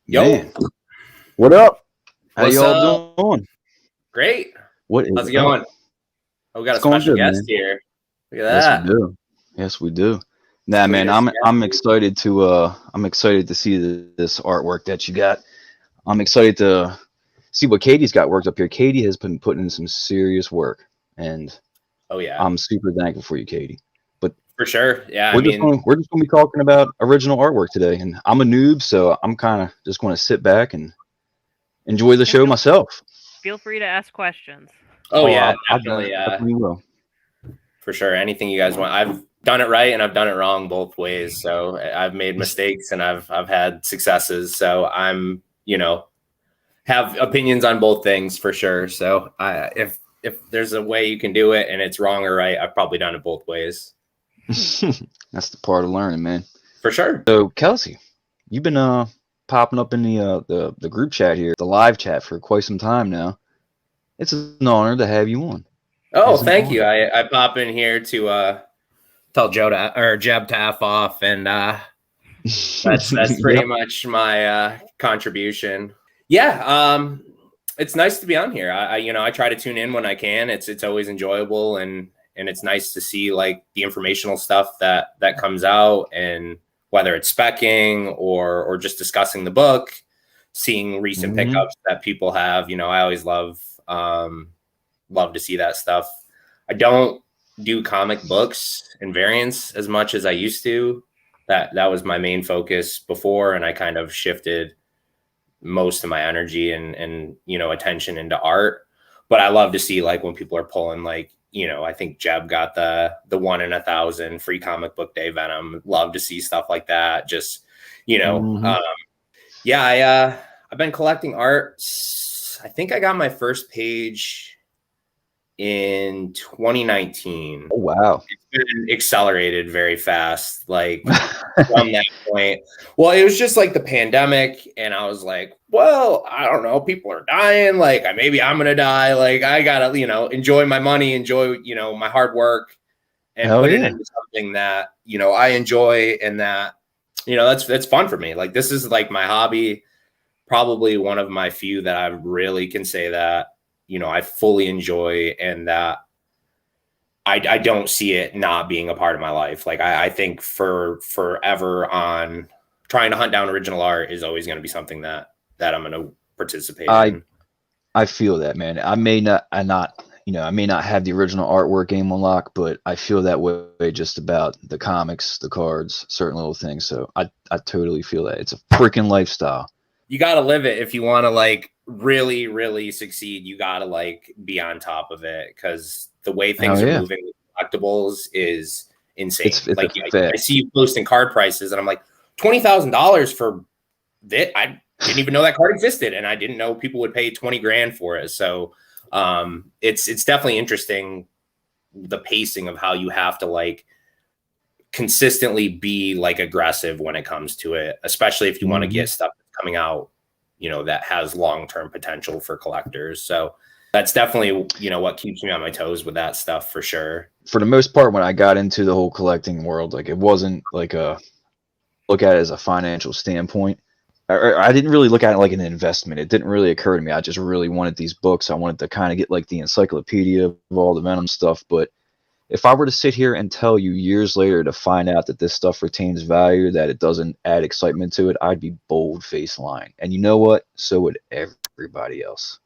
Yo, Man. What up? How what's y'all up? doing? Great. What is How's it up? going? Oh, we got It's a going special good, guest man. here. Look at Yes, we that. do. Yes, we do. Nah, man, Sweetest I'm guest. excited to see this artwork that you got. I'm excited to see what Katie's got worked up here. Katie has been putting in some serious work, and Oh yeah, I'm super thankful for you, Katie. But for sure. Yeah, I mean, we're just gonna be talking about original artwork today, and I'm a noob, so I'm kind of just going to sit back and enjoy the And show myself. feel free to ask questions. oh yeah, I definitely. definitely will. For sure. Anything you guys want. I've done it right and I've done it wrong both ways. So I've made mistakes and I've had successes. So I'm, have opinions on both things for sure. So if there's a way you can do it and it's wrong or right, I've probably done it both ways. That's the part of learning, man. For sure. So, Kelsey, you've been popping up in the group chat here, the live chat for quite some time now. It's an honor to have you on. Oh, thank you. I pop in here to tell Jeb to F off, and that's pretty much my contribution. Yeah, it's nice to be on here. I try to tune in when I can. It's always enjoyable, and it's nice to see like the informational stuff that comes out, and whether it's specking or just discussing the book, seeing recent pickups that people have. I always love to see that stuff. I don't do comic books and variants as much as I used to. That was my main focus before, and I kind of shifted most of my energy and attention into art. But I love to see like when people are pulling like, I think Jeb got the 1 in 1,000 free comic book day Venom. Love to see stuff like that. Just I've been collecting art. I think I got my first page in 2019. Oh, wow. It's been accelerated very fast, like from that point. Well, it was just like the pandemic, and I was like, well, I don't know, people are dying, like maybe I'm gonna die, like I gotta enjoy my money, enjoy my hard work, and put it into something that I enjoy, and that that's fun for me. Like this is like my hobby, probably one of my few that I really can say that I fully enjoy, and that I don't see it not being a part of my life. Like I think for forever on trying to hunt down original art is always going to be something that I'm going to participate in. I feel that, man. I may not have the original artwork game on lock, but I feel that way just about the comics, the cards, certain little things. So I totally feel that. It's a freaking lifestyle. You got to live it if you want to like really, really succeed. You got to like be on top of it, because the way things are moving with collectibles is insane. It's like I see you posting card prices and I'm like, $20,000 for that. I didn't even know that card existed, and I didn't know people would pay 20 grand for it. So it's definitely interesting, the pacing of how you have to like consistently be like aggressive when it comes to it, especially if you want to get stuff coming out that has long-term potential for collectors. So that's definitely what keeps me on my toes with that stuff, for sure. For the most part, when I got into the whole collecting world, like it wasn't like look at it as a financial standpoint. I didn't really look at it like an investment. It didn't really occur to me. I just really wanted these books. I wanted to kind of get like the encyclopedia of all the Venom stuff. But if I were to sit here and tell you years later to find out that this stuff retains value, that it doesn't add excitement to it, I'd be bold-faced lying. And you know what? So would everybody else.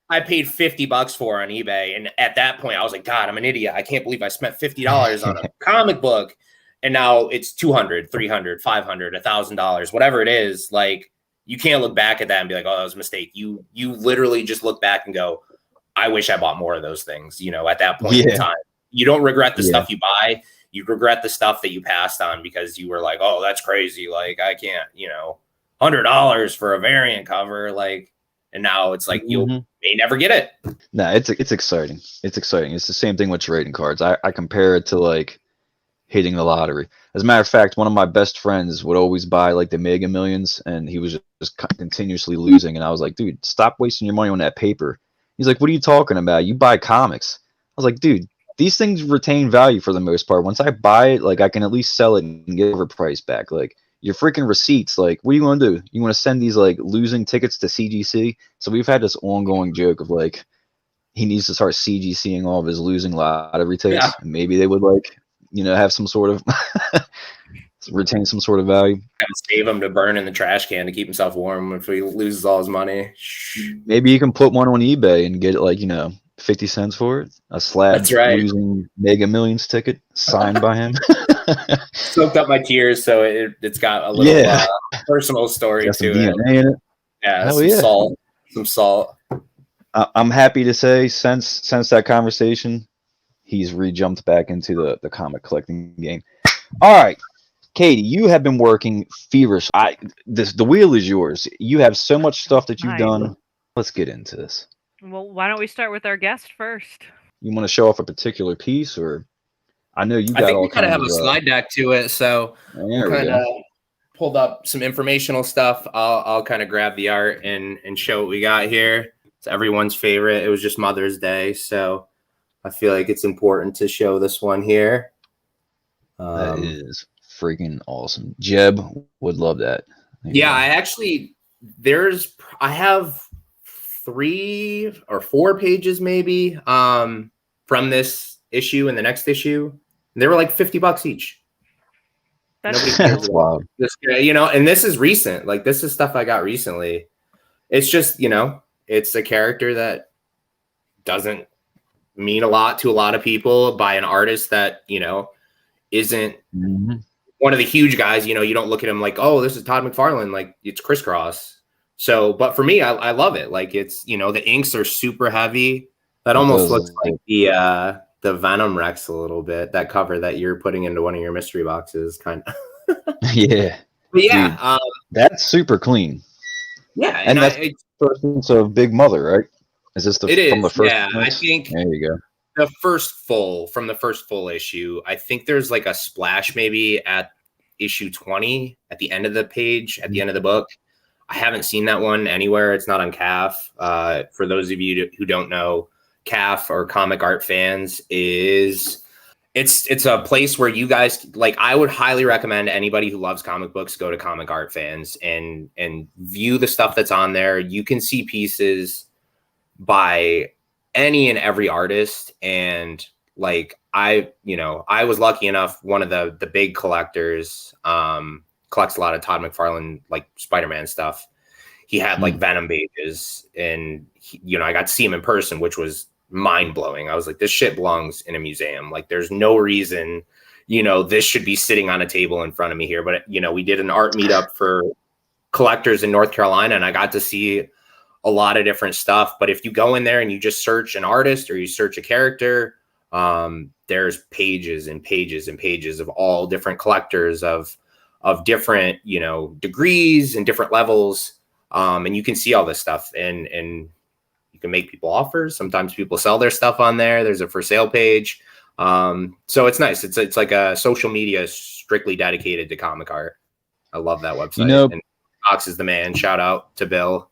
I paid $50 for it on eBay, and at that point, I was like, God, I'm an idiot. I can't believe I spent $50 on a comic book, and now it's $200, $300, $500, $1,000, whatever it is. Like, you can't look back at that and be like, oh, that was a mistake. You literally just look back and go, I wish I bought more of those things. At that point in time. You don't regret the stuff you buy. You regret the stuff that you passed on because you were like, oh, that's crazy. Like, I can't, $100 for a variant cover. Like, and now it's like, you may never get it. No, it's exciting. It's exciting. It's the same thing with trading cards. I compare it to like hitting the lottery. As a matter of fact, one of my best friends would always buy like the Mega Millions, and he was just continuously losing. And I was like, dude, stop wasting your money on that paper. He's like, what are you talking about? You buy comics. I was like, dude, these things retain value for the most part. Once I buy it, like I can at least sell it and get overpriced back. Like your freaking receipts. Like, what do you want to do? You want to send these like losing tickets to CGC? So we've had this ongoing joke of like, he needs to start CGCing all of his losing lottery tickets. Yeah. And maybe they would like, have some sort of retain some sort of value. Save him to burn in the trash can to keep himself warm if he loses all his money. Maybe you can put one on eBay and get like 50 cents for it. A slab That's right. losing Mega Millions ticket signed by him. Soaked up my tears, so it's got a little personal story got some to DNA it. in it. Yeah, Hell some yeah. salt. Some salt. I'm happy to say since that conversation, he's re-jumped back into the comic collecting game. All right, Katie, you have been working feverish. The wheel is yours. You have so much stuff that you've done. Let's get into this. Well, why don't we start with our guest first? You want to show off a particular piece, or I know you got. I think we kind of have a slide deck to it, so we'll kind of pulled up some informational stuff. I'll kind of grab the art and show what we got here. It's everyone's favorite. It was just Mother's Day, so I feel like it's important to show this one here. That is freaking awesome. Jeb would love that. Yeah, I have 3 or 4 pages maybe from this issue and the next issue. And they were like $50 each. That's wild. This, and this is recent. Like, this is stuff I got recently. It's just, it's a character that doesn't mean a lot to a lot of people by an artist that, isn't one of the huge guys. You don't look at him like, oh, this is Todd McFarlane. Like, it's ChrisCross. So, but for me, I love it. Like, it's, the inks are super heavy. That almost looks like the Venom Rex a little bit. That cover that you're putting into one of your mystery boxes, kind of. Yeah. But yeah. Dude, that's super clean. Yeah. And that's of Big Mother, right? Is this from the first? Yeah, I think there you go. The first full issue. I think there's like a splash maybe at issue 20 at the end of the page, at the end of the book. I haven't seen that one anywhere. It's not on CAF. For those of you who don't know, CAF or comic art fans it's a place where you guys, like, I would highly recommend anybody who loves comic books go to Comic Art Fans and view the stuff that's on there. You can see pieces by any and every artist. And like, I was lucky enough, one of the big collectors collects a lot of Todd McFarlane, like Spider-Man stuff. He had like Venom pages, and I got to see him in person, which was mind-blowing. I was like, this shit belongs in a museum. Like, there's no reason, this should be sitting on a table in front of me here. But, we did an art meetup for collectors in North Carolina, and I got to see a lot of different stuff. But if you go in there and you just search an artist or you search a character, there's pages and pages and pages of all different collectors of different, degrees and different levels. And you can see all this stuff, and you can make people offers. Sometimes people sell their stuff on there. There's a for sale page. So it's nice. It's like a social media strictly dedicated to comic art. I love that website. And Fox is the man. Shout out to Bill.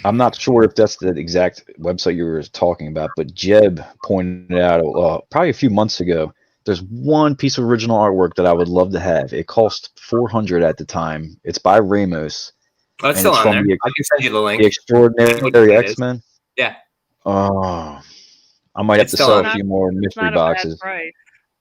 I'm not sure if that's the exact website you were talking about, but Jeb pointed out probably a few months ago, there's one piece of original artwork that I would love to have. It cost $400 at the time. It's by Ramos. Oh, it's still on there. I can send you the link. The Extraordinary X-Men. Yeah. Oh, I might have to sell a few more mystery boxes.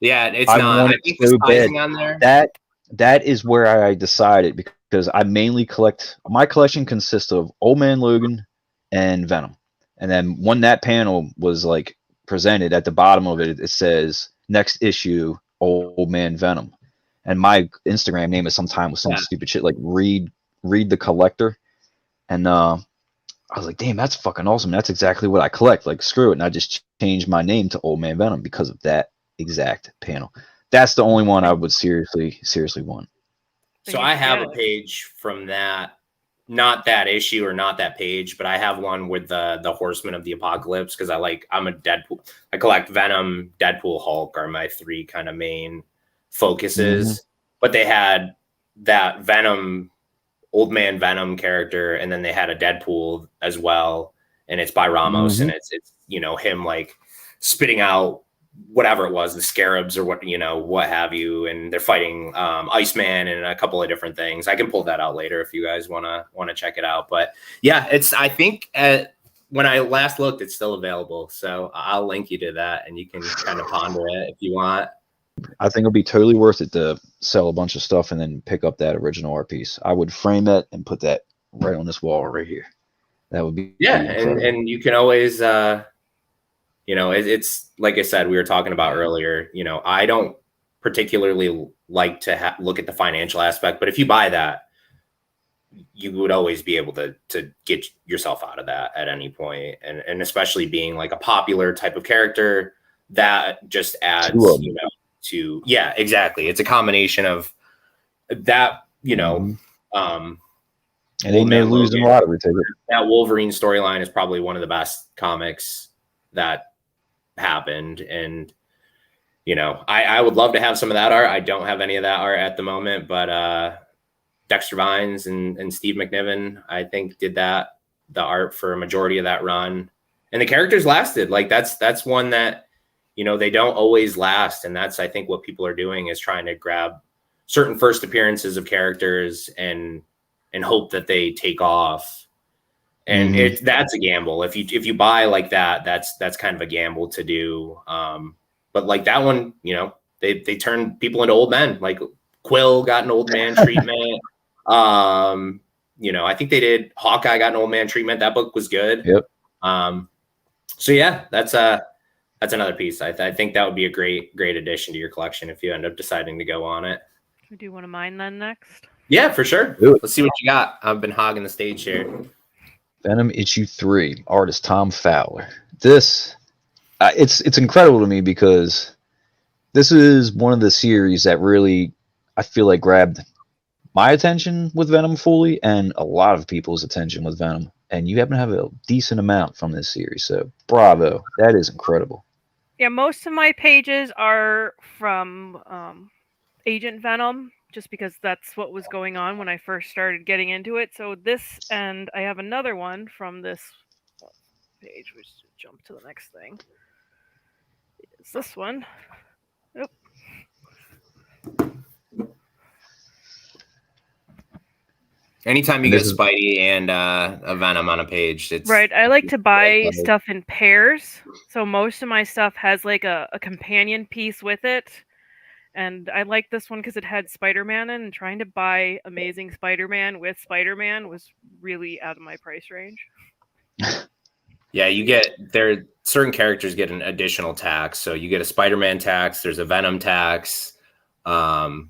Yeah, it's not. I think the sizing on there. That is where I decided, because I mainly collect. My collection consists of Old Man Logan and Venom, and then when that panel was like presented, at the bottom of it, it says next issue Old Man Venom, and my Instagram name is sometime with some stupid shit like read the collector, and I was like, damn, that's fucking awesome. That's exactly what I collect. Like, screw it. And I just changed my name to Old Man Venom because of that exact panel. That's the only one I would seriously want. So I have a page from that, not that issue or not that page, but I have one with the Horsemen of the Apocalypse, because I'm a Deadpool. I collect Venom, Deadpool, Hulk are my 3 kind of main focuses. But they had that Venom, Old Man Venom character, and then they had a Deadpool as well, and it's by Ramos, and it's him like spitting out whatever it was, the Scarabs or what have you, and they're fighting Iceman and a couple of different things. I can pull that out later if you guys want to check it out. But yeah, I think when I last looked, it's still available, so I'll link you to that, and you can kind of ponder it if you want. I think it'll be totally worth it to sell a bunch of stuff and then pick up that original art piece. I would frame that and put that right on this wall right here. That would be and you can always it's like I said, we were talking about earlier, I don't particularly like to look at the financial aspect, but if you buy that, you would always be able to get yourself out of that at any point. And especially being like a popular type of character, that just adds, yeah, exactly. It's a combination of that, and they may lose a lot of it. That Wolverine storyline is probably one of the best comics that happened. And, I would love to have some of that art. I don't have any of that art at the moment, but Dexter Vines and Steve McNiven, I think, did the art for a majority of that run. And the characters lasted. Like that's one that, they don't always last. And that's, I think, what people are doing is trying to grab certain first appearances of characters and hope that they take off. And that's a gamble. If you buy like that, that's kind of a gamble to do. But like that one, they turn people into old men. Like Quill got an old man treatment. I think they did. Hawkeye got an old man treatment. That book was good. Yep. So yeah, that's another piece. I think that would be a great addition to your collection if you end up deciding to go on it. We do one of mine then next. Yeah, for sure. Let's see what you got. I've been hogging the stage here. Venom issue 3, artist Tom Fowler. This, it's incredible to me because this is one of the series that really, I feel like, grabbed my attention with Venom fully and a lot of people's attention with Venom. And you happen to have a decent amount from this series. So bravo. That is incredible. Yeah, most of my pages are from Agent Venom, just because that's what was going on when I first started getting into it. So this, and I have another one from this page, which jump to the next thing. It's this one. Yep. Anytime you get Spidey and a Venom on a page, it's right. I like to buy stuff in pairs, so most of my stuff has like a companion piece with it, and I like this one because it had Spider-Man in. And trying to buy Amazing Spider-Man with Spider-Man was really out of my price range. Yeah, certain characters get an additional tax, so you get a Spider-Man tax. There's a Venom tax. Top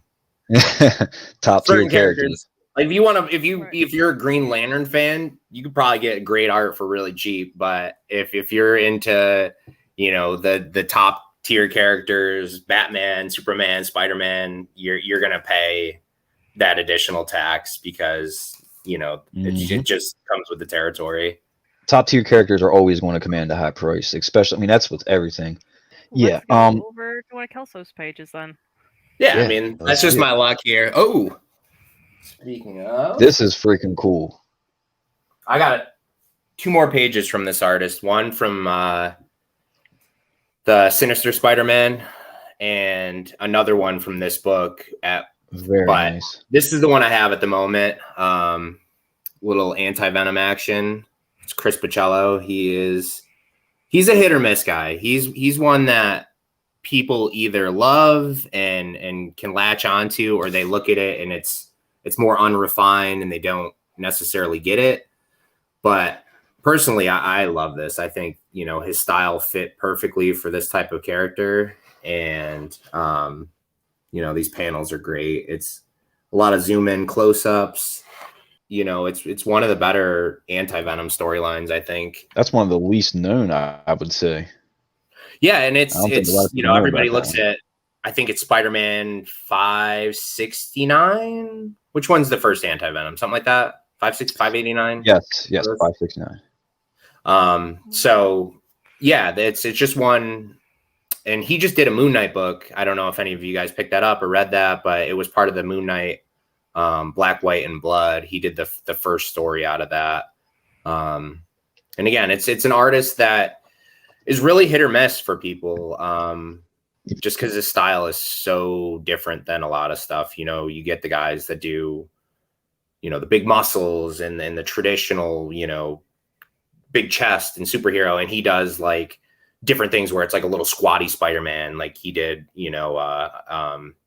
tier characters. Like if you're a Green Lantern fan, you could probably get great art for really cheap. But if you're into, the top tier characters, Batman, Superman, Spider-Man, you're gonna pay that additional tax because it just comes with the territory. Top tier characters are always going to command a high price, especially. That's with everything. Let's go over to one of Kelso's pages then. Yeah, I mean that's just my luck here. Oh. Speaking of, this is freaking cool. I got 2 more pages from this artist. One from the Sinister Spider-Man, and another one from this book. Very nice. This is the one I have at the moment. Little anti-Venom action. It's Chris Bachalo. He's a hit or miss guy. He's one that people either love and can latch onto, or they look at it and it's more unrefined and they don't necessarily get it. But personally, I love this. I think, his style fit perfectly for this type of character. And, these panels are great. It's a lot of zoom in close-ups. It's one of the better anti-Venom storylines, I think. That's one of the least known, I would say. Yeah. And it's everybody looks at, I think it's Spider-Man 569. Which one's the first anti-Venom? Something like that? 589? Yes, 569. So yeah, it's just one, and he just did a Moon Knight book. I don't know if any of you guys picked that up or read that, but it was part of the Moon Knight Black, White, and Blood. He did the first story out of that. And again, it's an artist that is really hit or miss for people. Just because his style is so different than a lot of stuff. You know, you get the guys that do, you know, the big muscles and the traditional, you know, big chest and superhero, and he does like different things where it's like a little squatty Spider-Man, like he did, you know,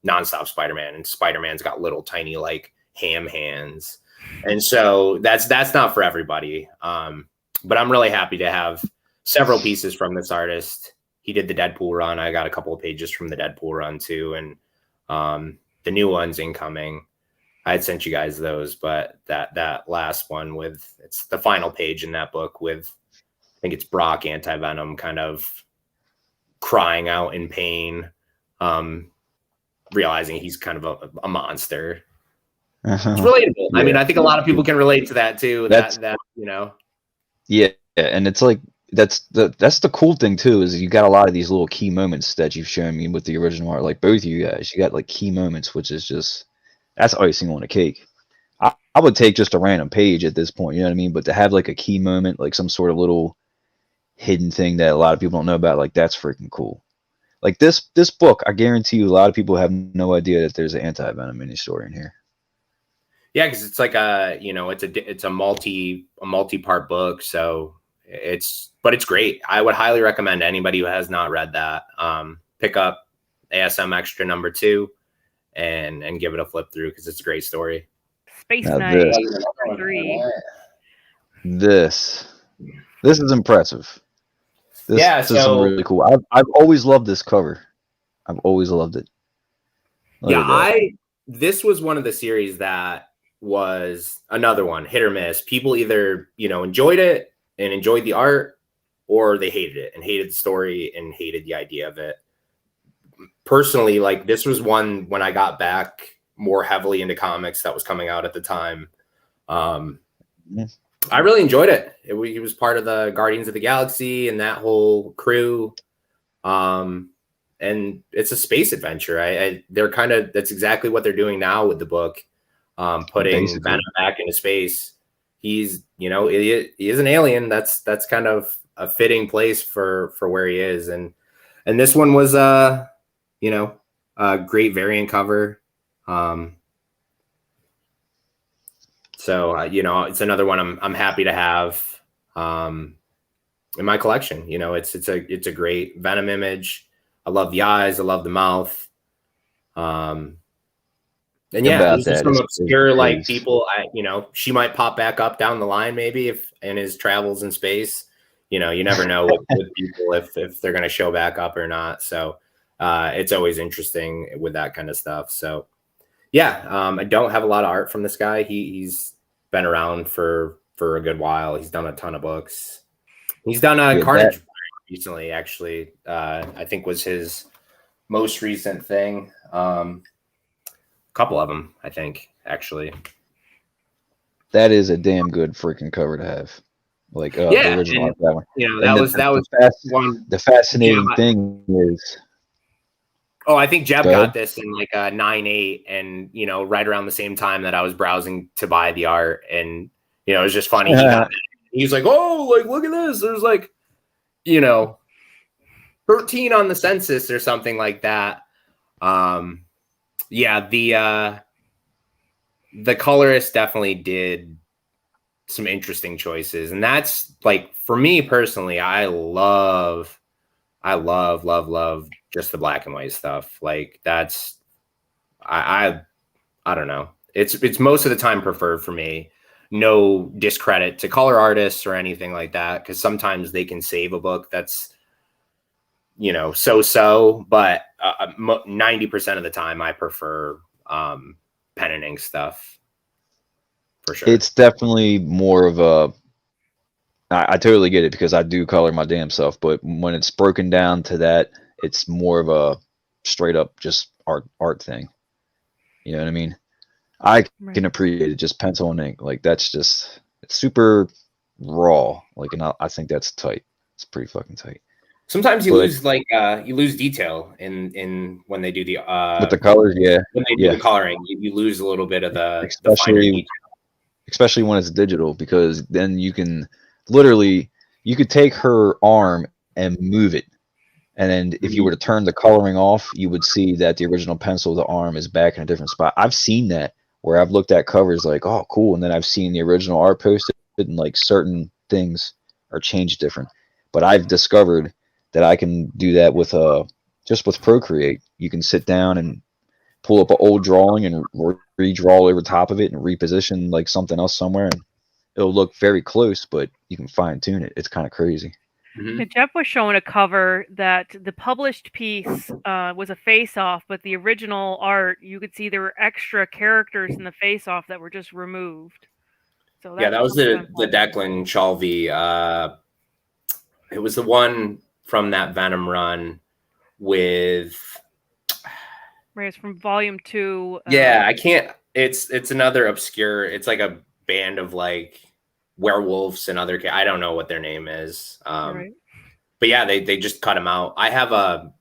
nonstop Spider-Man, and Spider-Man's got little tiny like ham hands, and so that's not for everybody. But I'm really happy to have several pieces from this artist. He did the Deadpool run. I got a couple of pages from the Deadpool run too, and the new one's incoming. I had sent you guys those, but that last one it's the final page in that book with, I think it's Brock Anti-Venom kind of crying out in pain, realizing he's kind of a monster. It's relatable. Yeah. I mean, I think a lot of people can relate to that too. That you know. Yeah, and it's like that's the cool thing too, is you got a lot of these little key moments that you've shown me with the original art. Like both of you guys, you got like key moments, which is just, that's icing on the cake. I would take just a random page at this point, you know what I mean? But to have like a key moment, like some sort of little hidden thing that a lot of people don't know about, like that's freaking cool. Like this book, I guarantee you a lot of people have no idea that there's an Anti-Venom mini story in here. Yeah, because it's like it's a multi-part book, so it's great. I would highly recommend anybody who has not read that pick up ASM Extra number 2 and give it a flip through, because it's a great story. Space Knight 3. This is impressive. This is really cool. I've always loved this cover. I've always loved it. This was one of the series that was another one, hit or miss. People either, you know, enjoyed it and enjoyed the art, or they hated it and hated the story and hated the idea of it. Personally, like this was one when I got back more heavily into comics that was coming out at the time. I really enjoyed it. He was part of the Guardians of the Galaxy and that whole crew. And it's a space adventure. That's exactly what they're doing now with the book. Putting Venom back into space. He's, you know, he is an alien. That's kind of a fitting place for where he is. And this one was, you know, a great variant cover. So, you know, it's another one I'm happy to have in my collection. You know, it's a great Venom image. I love the eyes. I love the mouth. And yeah, there's just some obscure like people. You know, she might pop back up down the line maybe if in his travels in space. You know, you never know with people if they're going to show back up or not. So it's always interesting with that kind of stuff. So yeah, I don't have a lot of art from this guy. He's been around for a good while. He's done a ton of books. He's done a Carnage recently, actually. I think was his most recent thing. Couple of them, I think, actually. That is a damn good freaking cover to have. Like the original art, that one. You know, that was one. The fascinating thing is. Oh, I think Jeb got this in like 9/8, and you know, right around the same time that I was browsing to buy the art, and you know, it was just funny. He was like, "Oh, like look at this." There's like, you know, 13 on the census or something like that. Yeah, the colorist definitely did some interesting choices, and that's like for me personally, I love just the black and white stuff. Like that's I don't know. It's most of the time preferred for me. No discredit to color artists or anything like that, because sometimes they can save a book that's, you know, so, but 90% of the time I prefer pen and ink stuff for sure. It's definitely more of a, I totally get it because I do color my damn self, but when it's broken down to that, it's more of a straight up just art thing. You know what I mean? I can appreciate it, just pencil and ink. Like that's just, it's super raw. Like, and I think that's tight. It's pretty fucking tight. Sometimes you lose you lose detail in when they do the with the colors, yeah. When they do the coloring, you lose a little bit of the finer detail. Especially when it's digital, because then you can literally, you could take her arm and move it. And then if you were to turn the coloring off, you would see that the original pencil of the arm is back in a different spot. I've seen that where I've looked at covers like, oh, cool. And then I've seen the original art posted and like certain things are changed different. But I've discovered that I can do that with just with Procreate. You can sit down and pull up an old drawing and redraw over top of it and reposition like something else somewhere. And it'll look very close, but you can fine tune it. It's kind of crazy. Mm-hmm. Jeff was showing a cover that the published piece was a face-off, but the original art, you could see there were extra characters in the face-off that were just removed. So that was the Declan Shalvey. It was the one from that Venom run with. Right, it's from volume 2. Yeah, I can't. It's another obscure. It's like a band of like werewolves and other. I don't know what their name is. Right. But yeah, they just cut him out. I have a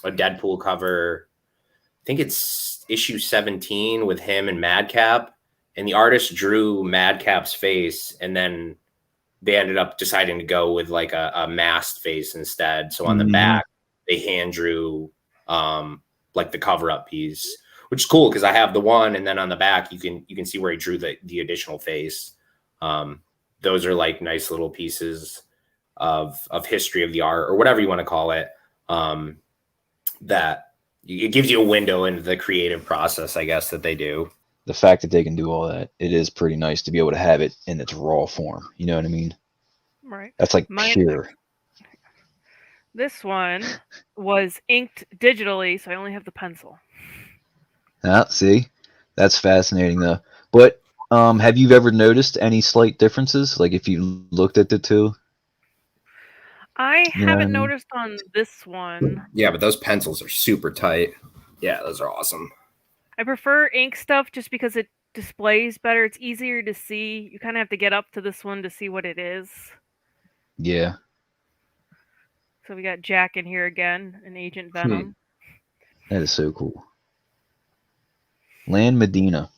Deadpool cover. I think it's issue 17 with him and Madcap, and the artist drew Madcap's face, and then they ended up deciding to go with like a masked face instead. So on the back, they hand drew like the cover up piece, which is cool because I have the one, and then on the back you can see where he drew the additional face. Those are like nice little pieces of history of the art or whatever you want to call it. That it gives you a window into the creative process, I guess, that they do. The fact that they can do all that, it is pretty nice to be able to have it in its raw form. You know what I mean? Right. That's like pure. This one was inked digitally, so I only have the pencil. See, that's fascinating though. But have you ever noticed any slight differences? Like if you looked at the two? I haven't noticed on this one. Yeah, but those pencils are super tight. Yeah, those are awesome. I prefer ink stuff just because it displays better. It's easier to see. You kind of have to get up to this one to see what it is. Yeah. So we got Jack in here again, an Agent Venom. That is so cool. Lan Medina.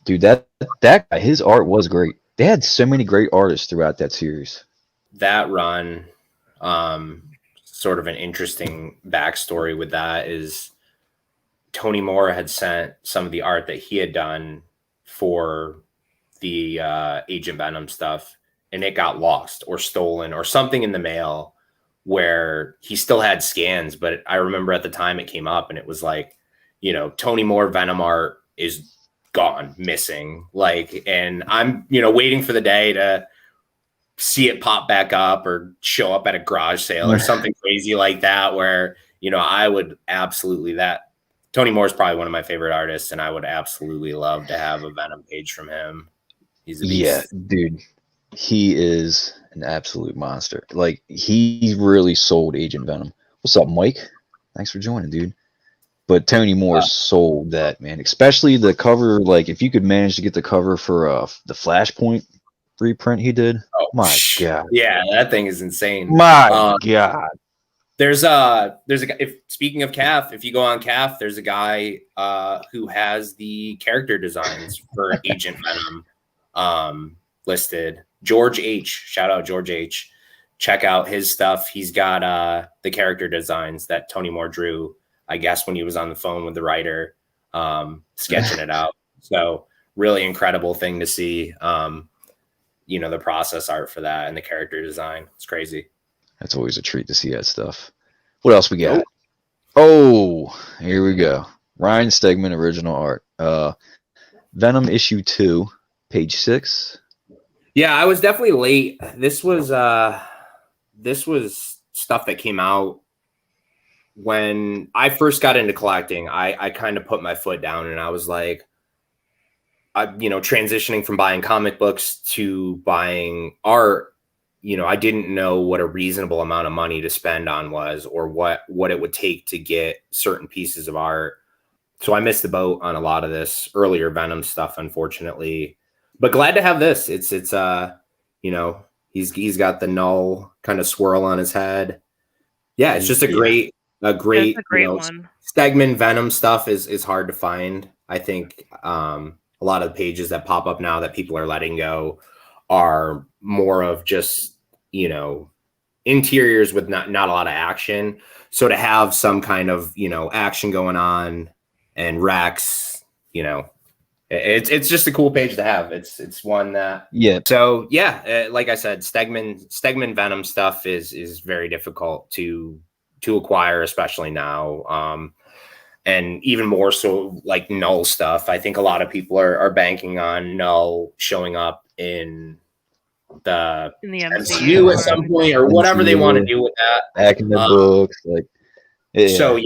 Dude, that guy, his art was great. They had so many great artists throughout that series. That run, sort of an interesting backstory with that is Tony Moore had sent some of the art that he had done for the Agent Venom stuff, and it got lost or stolen or something in the mail where he still had scans. But I remember at the time it came up and it was like, Tony Moore Venom art is gone, missing. Like, and I'm, waiting for the day to see it pop back up or show up at a garage sale or something crazy like that where, I would absolutely Tony Moore is probably one of my favorite artists, and I would absolutely love to have a Venom page from him. He's a beast. Yeah, dude. He is an absolute monster. Like, he really sold Agent Venom. What's up, Mike? Thanks for joining, dude. But Tony Moore sold that, man. Especially the cover. Like, if you could manage to get the cover for the Flashpoint reprint he did. Oh, my God. Yeah, that thing is insane. My God. There's a guy, speaking of CAF, if you go on CAF, there's a guy who has the character designs for Agent Venom listed. George H. Shout out George H. Check out his stuff. He's got the character designs that Tony Moore drew, I guess, when he was on the phone with the writer, sketching it out. So really incredible thing to see, the process art for that and the character design. It's crazy. That's always a treat to see that stuff. What else we got? Oh, here we go. Ryan Stegman, original art. Venom issue 2, page 6. Yeah, I was definitely late. This was stuff that came out when I first got into collecting. I kind of put my foot down and I was like, transitioning from buying comic books to buying art. I didn't know what a reasonable amount of money to spend on was, or what it would take to get certain pieces of art. So I missed the boat on a lot of this earlier Venom stuff, unfortunately, but glad to have this. It's he's got the null kind of swirl on his head. Yeah. It's just a great one. Stegman Venom stuff is hard to find. I think, a lot of the pages that pop up now that people are letting go are more of just, interiors with not a lot of action. So to have some kind of, action going on and Rex, it's just a cool page to have. It's one that, So like I said, Stegman Venom stuff is very difficult to acquire, especially now. And even more so like Null stuff. I think a lot of people are banking on Null showing up in the MCU at some point or whatever they want to do with that. Back in the books. So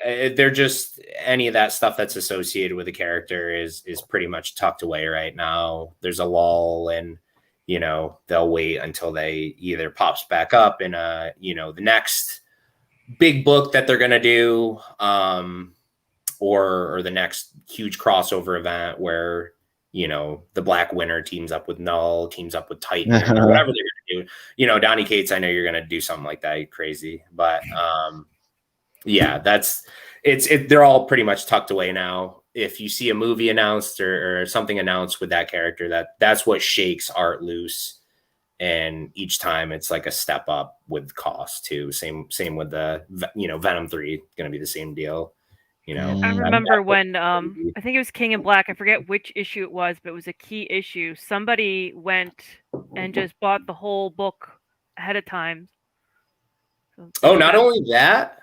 they're just any of that stuff that's associated with the character is pretty much tucked away right now. There's a lull and, they'll wait until they either pops back up in the next big book that they're going to do, or the next huge crossover event where, the Black Winter teams up with Null, teams up with Titan, or whatever they're going to do. Donny Cates, I know you're going to do something like that. You're crazy. But they're all pretty much tucked away now. If you see a movie announced or something announced with that character, that's what shakes art loose. And each time it's like a step up with cost too. Same with the, Venom 3 going to be the same deal. I remember when I think it was King in Black. I forget which issue it was, but it was a key issue. Somebody went and just bought the whole book ahead of time. Not only that,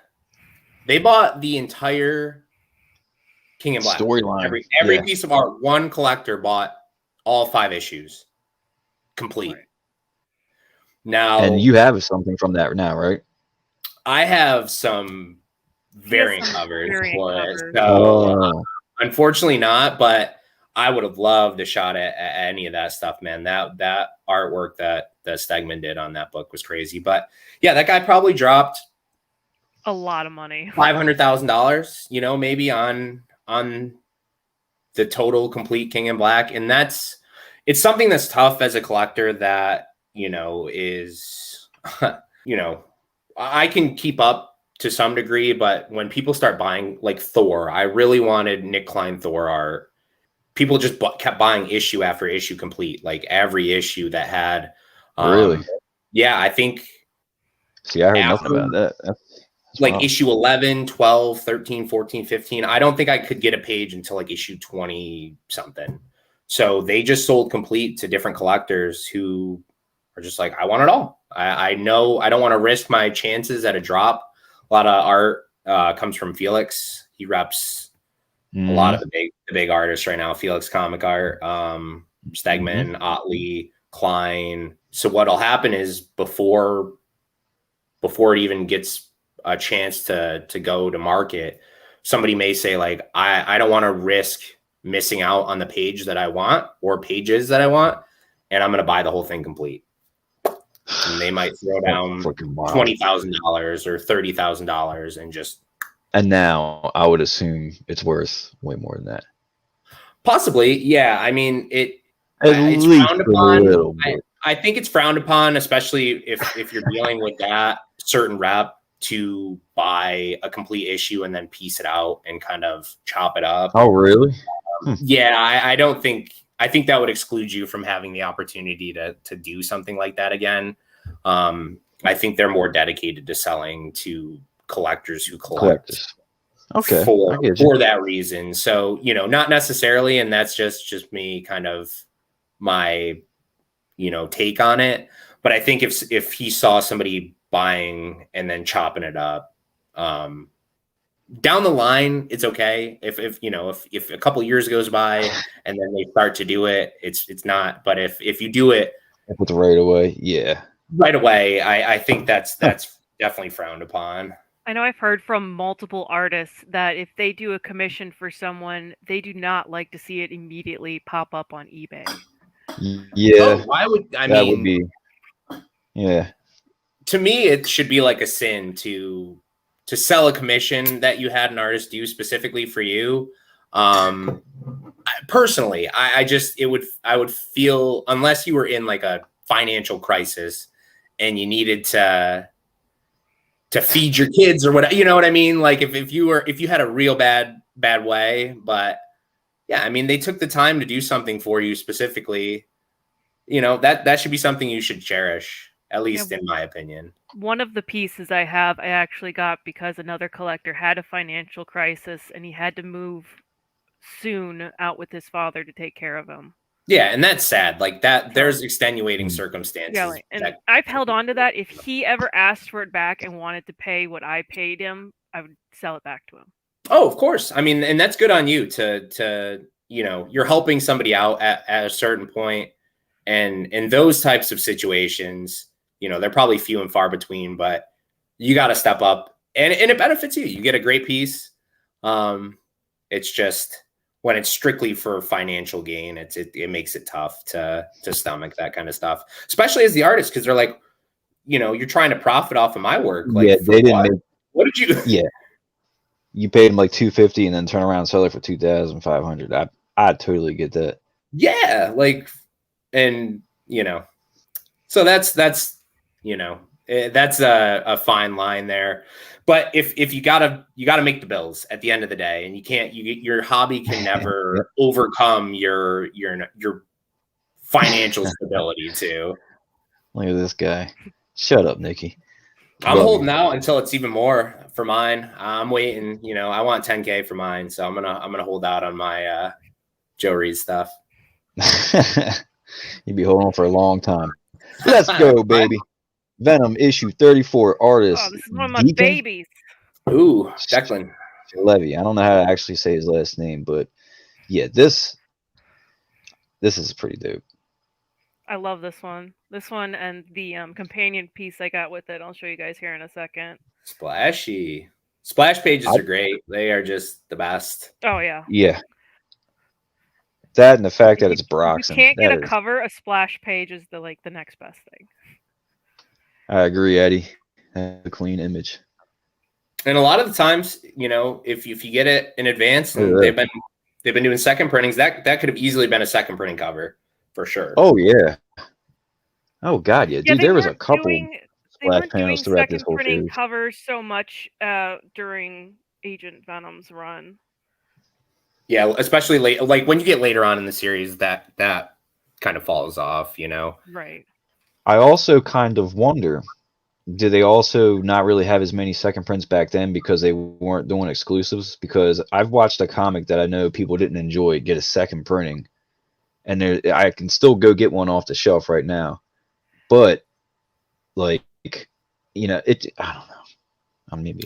they bought the entire King in Black storyline. Every piece of art. One collector bought all 5 issues complete. Right. Now, and you have something from that now, right? I have some variant covers for it. So, unfortunately not, but I would have loved a shot at any of that stuff, man. That artwork that Stegman did on that book was crazy. But yeah, that guy probably dropped a lot of money, $500,000, maybe on the total complete King in Black. And it's something that's tough as a collector that, is, I can keep up to some degree, but when people start buying like Thor, I really wanted Nic Klein Thor art. People just kept buying issue after issue complete, like every issue that had. Really? Yeah, I think. See, I heard nothing about that. That's like wild. Issue 11, 12, 13, 14, 15. I don't think I could get a page until like issue 20 something. So they just sold complete to different collectors who are just like, I want it all. I know I don't want to risk my chances at a drop. A lot of art comes from Felix. He reps a lot of the big artists right now. Felix Comic Art, Stegman, Otley, Klein. So what'll happen is before it even gets a chance to go to market, somebody may say like, I don't want to risk missing out on the page that I want or pages that I want, and I'm going to buy the whole thing complete. And they might throw down $20,000 or $30,000 and just. And now I would assume it's worth way more than that. Possibly, yeah. I mean, it's frowned upon. I think it's frowned upon, especially if you're dealing with that certain rep, to buy a complete issue and then piece it out and kind of chop it up. Oh, really? Yeah, I think that would exclude you from having the opportunity to do something like that again. I think they're more dedicated to selling to collectors who collect. Okay. For that reason. So, not necessarily, and that's just me kind of my, take on it. But I think if he saw somebody buying and then chopping it up, down the line, it's okay. If a couple years goes by and then they start to do it, it's not. But if you do it right away, I think that's definitely frowned upon. I know I've heard from multiple artists that if they do a commission for someone, they do not like to see it immediately pop up on eBay. Yeah. Why would that would be? Yeah. To me, it should be like a sin to sell a commission that you had an artist do specifically for you. Personally, I would feel, unless you were in like a financial crisis and you needed to feed your kids or whatever, you know what I mean? Like if you had a real bad way, but yeah, I mean, they took the time to do something for you specifically, that should be something you should cherish. at least in my opinion. One of the pieces I have, I actually got because another collector had a financial crisis and he had to move soon out with his father to take care of him. Yeah, and that's sad. Like that, there's extenuating circumstances. Yeah, and I've held on to that. If he ever asked for it back and wanted to pay what I paid him, I would sell it back to him. Oh, of course. I mean, and that's good on you to you're helping somebody out at a certain point, and in those types of situations, they're probably few and far between, but you got to step up, and it benefits you. You get a great piece. It's just when it's strictly for financial gain, it makes it tough to stomach that kind of stuff, especially as the artist, because they're like, you're trying to profit off of my work. Like, yeah, they didn't. What did you? Yeah, you paid them like $250 and then turn around and sell it for $2,500. I totally get that. Yeah, like, and so that's a fine line there. But if you gotta make the bills at the end of the day, and your hobby can never overcome your financial stability too. Look at this guy. Shut up, Nikki. I'm holding out until it's even more for mine. I'm waiting. I want 10K for mine, so I'm gonna hold out on my Joe Reed stuff. You'd be holding on for a long time. Let's go, baby. Venom issue 34 artist. Oh, this is one of my babies. Ooh, Declan Shalvey. I don't know how to actually say his last name, but yeah, this is pretty dope. I love this one. This one and the companion piece I got with it. I'll show you guys here in a second. Splashy. Splash pages are great. They are just the best. Oh yeah. Yeah. That and the fact that it's Broxton. You can't get a cover. A splash page is the next best thing. I agree, Eddie. That's a clean image. And a lot of the times, if you get it in advance, and they've been doing second printings, that could have easily been a second printing cover for sure. Oh yeah. Oh god, yeah, dude. There was a couple splash panels throughout this whole series. Covers so much during Agent Venom's run. Yeah, especially late, like when you get later on in the series, that kind of falls off, Right. I also kind of wonder, did they also not really have as many second prints back then because they weren't doing exclusives? Because I've watched a comic that I know people didn't enjoy get a second printing, and I can still go get one off the shelf right now, but I don't know.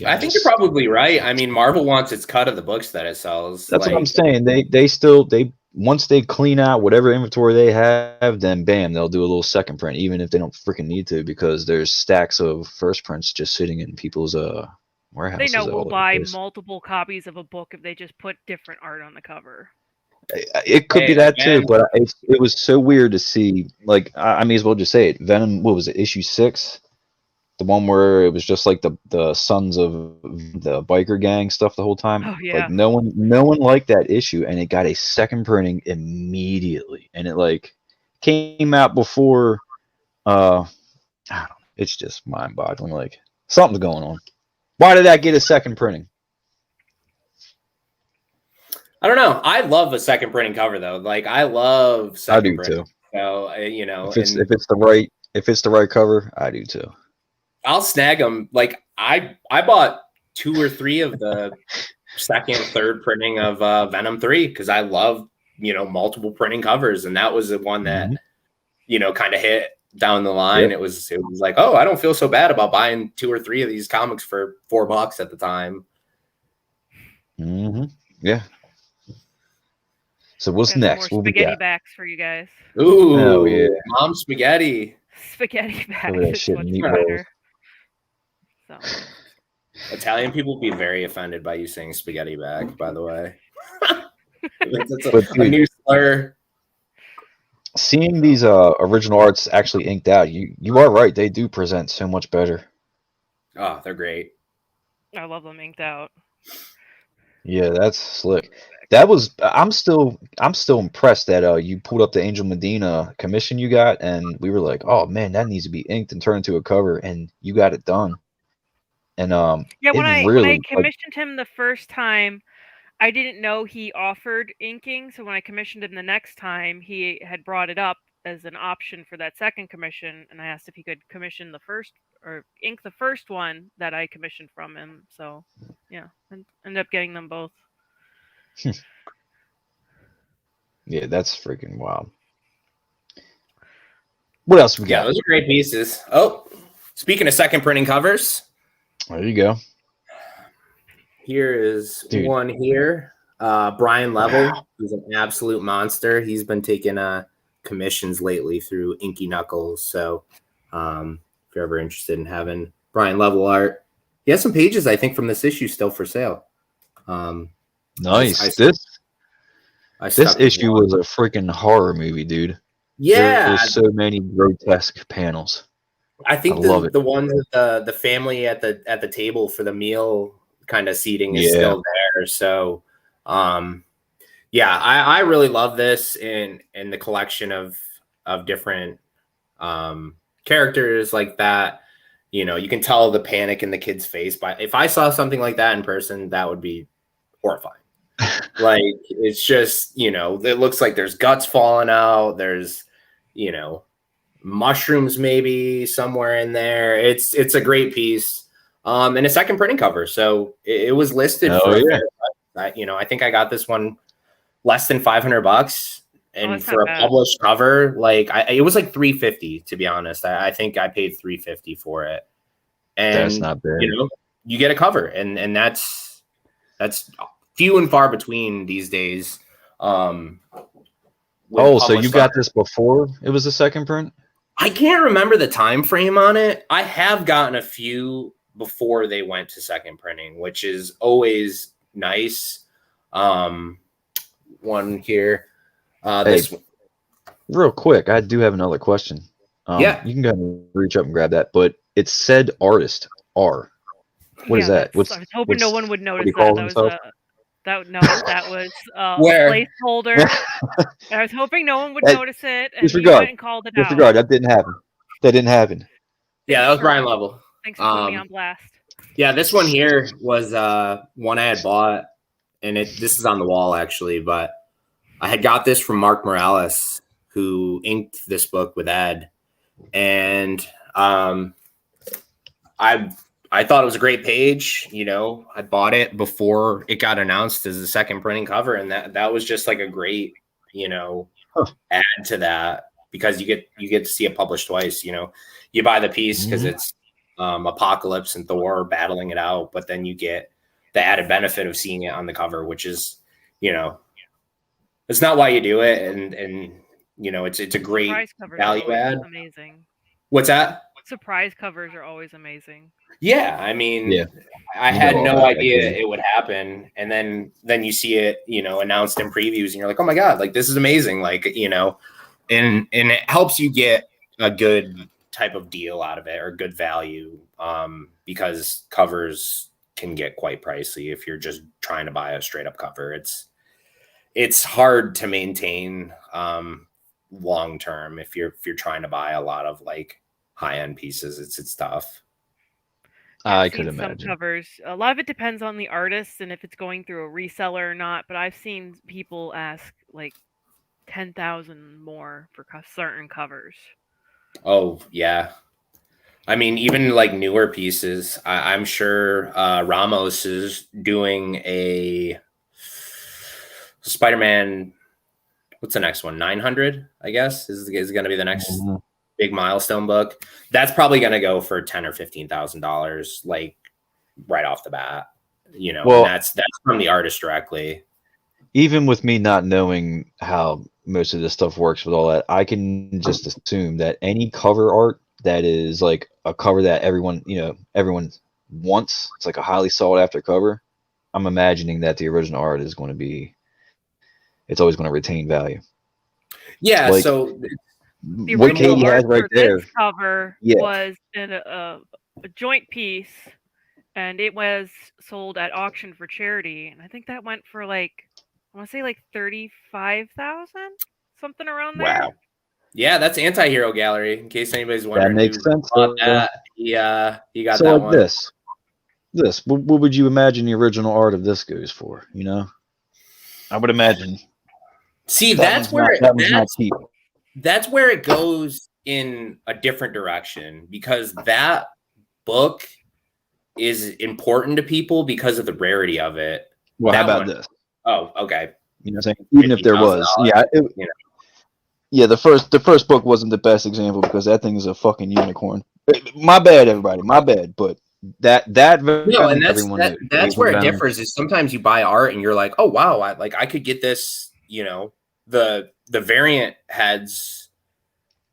I think you're probably right. I mean, Marvel wants its cut of the books that it sells. That's what I'm saying. They once they clean out whatever inventory they have, then bam, they'll do a little second print, even if they don't freaking need to, because there's stacks of first prints just sitting in people's warehouses. They know we'll buy multiple copies of a book if they just put different art on the cover. It could be that too, but it was so weird to see. Like, I may as well just say it. Venom, what was it, issue 6? The one where it was just like the sons of the biker gang stuff the whole time. Oh yeah. Like no one liked that issue, and it got a second printing immediately, and it came out before. I don't know. It's just mind-boggling. Like, something's going on. Why did that get a second printing? I don't know. I love a second printing cover though. Like, I love second printing. Too. So if it's the right cover, I do too. I'll snag them. Like, I bought 2 or 3 of the second, third printing of Venom 3 because I love multiple printing covers, and that was the one that kind of hit down the line. Yep. It was like, oh, I don't feel so bad about buying 2 or 3 of these comics for $4 at the time. Mm-hmm. Yeah. So what's next? More spaghetti backs for you guys. Ooh, oh, yeah. Mom spaghetti. Spaghetti backs. So. Italian people would be very offended by you saying spaghetti bag, by the way. That's a new slur. Seeing these original arts actually inked out, you are right. They do present so much better. Oh, they're great. I love them inked out. Yeah, that's slick. I'm still impressed that you pulled up the Angel Medina commission you got, and we were like, oh man, that needs to be inked and turned into a cover, and you got it done. And when I commissioned him the first time, I didn't know he offered inking, so when I commissioned him the next time, he had brought it up, as an option for that second commission, and I asked if he could commission the first or ink the first one that I commissioned from him. So, yeah, and ended up getting them both. Yeah, that's freaking wild. What else we got? Yeah, those are great pieces. Oh, speaking of second printing covers, there you go. Here is Dude. one here. Brian Level, he's an absolute monster. He's been taking commissions lately through Inky Knuckles. So if you're ever interested in having Brian Level art, he has some pages, I think, from this issue still for sale. Nice. This issue was a freaking horror movie, dude. Yeah. There's so many grotesque panels. I think the one with the family at the table for the meal kind of seating is still there. So I really love this in the collection of different characters like that. You know, you can tell the panic in the kid's face. But if I saw something like that in person, that would be horrifying. Like, it's just, you know, it looks like there's guts falling out. There's, you know, mushrooms maybe somewhere in there. It's a great piece. And a second printing cover. So it was listed I think I got this one less than $500. And for a published cover, like it was like $350, to be honest. I think I paid $350 for it. And that's not bad. You know, you get a cover, and that's few and far between these days. So you got this before it was a second print? I can't remember the time frame on it. I have gotten a few before they went to second printing, which is always nice. One here. This one. Real quick, I do have another question. You can go ahead and reach up and grab that, but it said artist R. What is that? I was hoping no one would notice that. That was a placeholder. I was hoping no one would notice it, and you went and called it out. Disregard. That didn't happen. Yeah, that was Brian Level. Thanks for putting me on blast. Yeah, this one here was one I had bought, and this is on the wall actually, but I had got this from Mark Morales, who inked this book with Ed, and I thought it was a great page. You know, I bought it before it got announced as a second printing cover, and that was just like a great, you know, add to that, because you get to see it published twice. You know, you buy the piece because it's Apocalypse and Thor battling it out, but then you get the added benefit of seeing it on the cover, which is, you know, it's not why you do it, and you know, it's a great value add. Amazing. What's that? Surprise covers are always amazing. Yeah, I mean, I had no idea it would happen, and then you see it, you know, announced in previews, and you're like, oh my god, like this is amazing, like, you know, and it helps you get a good type of deal out of it, or good value, because covers can get quite pricey if you're just trying to buy a straight up cover. It's hard to maintain long term if you're trying to buy a lot of like high end pieces. It's tough. I could imagine. Some covers, a lot of it depends on the artist and if it's going through a reseller or not. But I've seen people ask like 10,000 more for certain covers. Oh yeah, I mean, even like newer pieces. I'm sure Ramos is doing a Spider-Man. What's the next one? 900, I guess, is going to be the next big milestone book. That's probably going to go for $10,000 or $15,000, like right off the bat. You know, well, that's from the artist directly. Even with me not knowing how most of this stuff works with all that, I can just assume that any cover art that is like a cover that everyone wants, it's like a highly sought after cover. I'm imagining that the original art is going to be, it's always going to retain value. Yeah. Like, so what Katie has right there, this cover was in a joint piece, and it was sold at auction for charity, and I think that went for like, I want to say like 35,000, something around there. Wow. Yeah, that's Anti-Hero Gallery. In case anybody's wondering, that makes sense. He got so that like one. This. What would you imagine the original art of this goes for? You know, I would imagine. See, that's where that was not cheap. that's where it goes in a different direction, because that book is important to people because of the rarity of it. Well, that how about one, this? Oh, okay. You know what I'm saying? Even if there was, the first book wasn't the best example because that thing is a fucking unicorn. My bad, everybody. My bad. But that No, and everyone that's where it differs. Is sometimes you buy art and you're like, oh wow, I could get this. You know, the variant heads,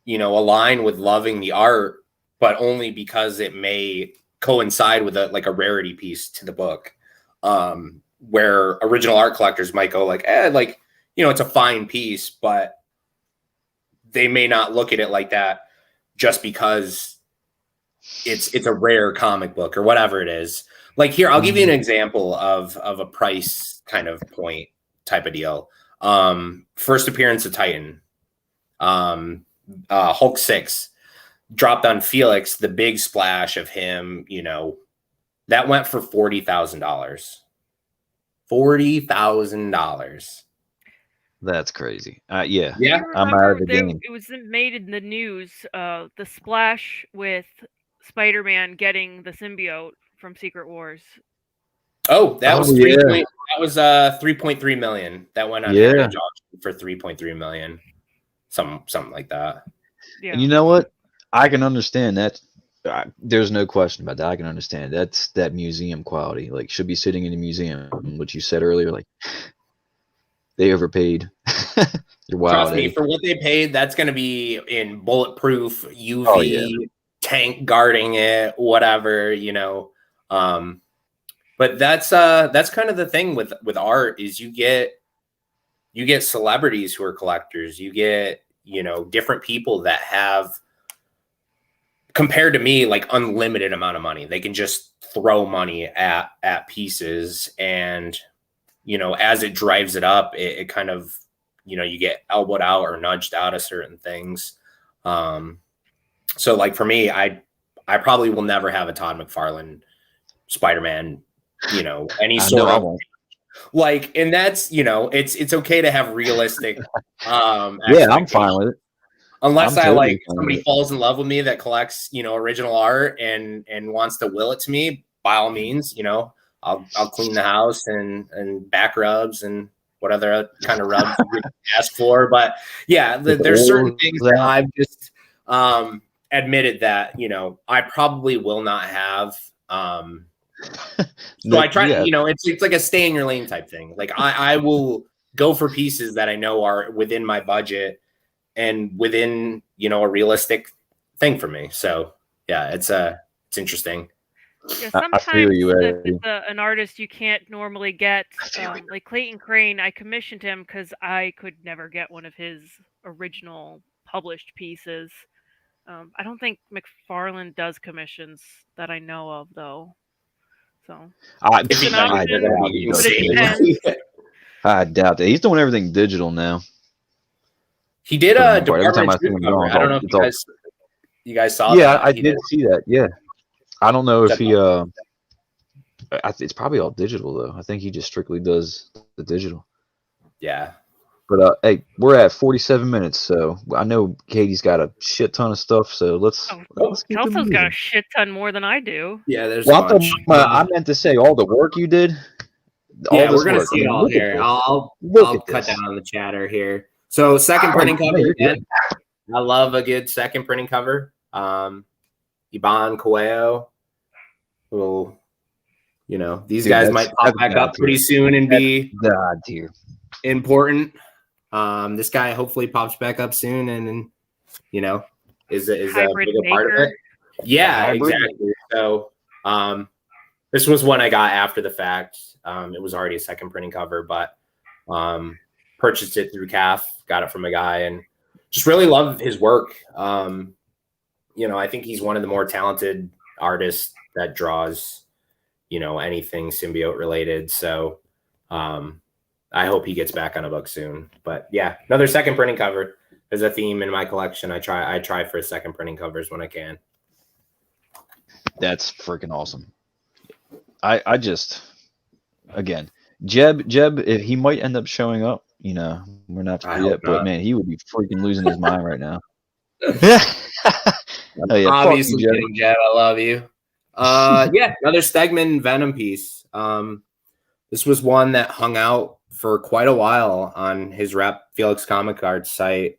align with loving the art, but only because it may coincide with a rarity piece to the book. Where original art collectors might go like, it's a fine piece, but they may not look at it like that just because it's a rare comic book or whatever it is. Like here, I'll give you an example of a price kind of point type of deal. First appearance of Titan, Hulk 6 dropped on Felix, the big splash of him, that went for $40,000. $40,000. That's crazy. Yeah. I'm out of the game. It was made in the news. The splash with Spider-Man getting the symbiote from Secret Wars. Oh, that was $3.3 million. That went on Heritage Auction for $3.3 million. Something like that. Yeah. And you know what? I can understand that. There's no question about that. I can understand that's that museum quality. Like, should be sitting in a museum. What you said earlier, like they overpaid. You're wild. Trust me, for what they paid, that's going to be in bulletproof UV tank guarding it, whatever, But that's kind of the thing with art is you get celebrities who are collectors. You get different people that have, compared to me, like unlimited amount of money. They can just throw money at pieces, and as it drives it up, it kind of you get elbowed out or nudged out of certain things. So like for me, I probably will never have a Todd McFarlane Spider-Man. Any sort of like, and that's it's okay to have realistic. I'm fine with it. Unless somebody falls in love with me that collects, original art and wants to will it to me, by all means, I'll clean the house and back rubs and what other kind of rubs you ask for. But yeah, there's certain things that I've just admitted that, I probably will not have. So I try, it's like a stay in your lane type thing. Like I will go for pieces that I know are within my budget and within, a realistic thing for me. So yeah, it's interesting. Yeah, sometimes if it's an artist you can't normally get, like Clayton Crain, I commissioned him because I could never get one of his original published pieces. I don't think McFarlane does commissions that I know of, though. So I doubt that. He's doing everything digital now. He did a Department cover. I don't know if you guys saw that. Yeah, I did see that. Yeah. I don't know if he it's probably all digital though. I think he just strictly does the digital. Yeah. But hey, we're at 47 minutes, so I know Katie's got a shit ton of stuff. So let's keep Kelsey's got a shit ton more than I do. Yeah, there's. I meant to say all the work you did. We're gonna see it all here. I'll cut down on the chatter here. So second printing cover again. I love a good second printing cover. Iban, Coello. Well, these guys might pop back up pretty soon and be important. This guy hopefully pops back up soon and is a bigger part of it. Yeah, exactly. So this was one I got after the fact. It was already a second printing cover, but purchased it through CAF, got it from a guy, and just really love his work. I think he's one of the more talented artists that draws, anything symbiote related. So I hope he gets back on a book soon. But yeah, another second printing cover is a theme in my collection. I try for second printing covers when I can. That's freaking awesome. I just, again, Jeb, if he might end up showing up, You know, we're not I there hope yet. But not. man, he would be freaking losing his mind right now. Oh yeah, Obviously fuck you, kidding, Jeb. I love you. Yeah, another Stegman Venom piece. This was one that hung out for quite a while on his Rap Felix Comic Arts site.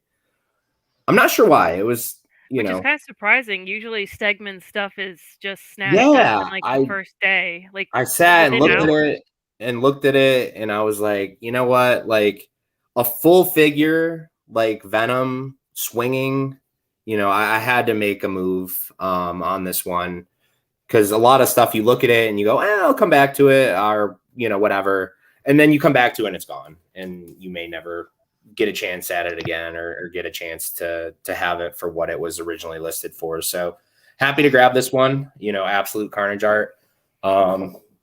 I'm not sure why. It was, Which is kind of surprising. Usually Stegman stuff is just snatched yeah, up in like the first day. Like I sat and within looked at it, and I was like, you know what? Like a full figure, like Venom swinging. You know, I had to make a move on this one because a lot of stuff you look at it and you go, I'll come back to it, or you know, whatever, and then you come back to it and it's gone, and you may never get a chance at it again or get a chance to have it for what it was originally listed for. So happy to grab this one. You know, Absolute Carnage art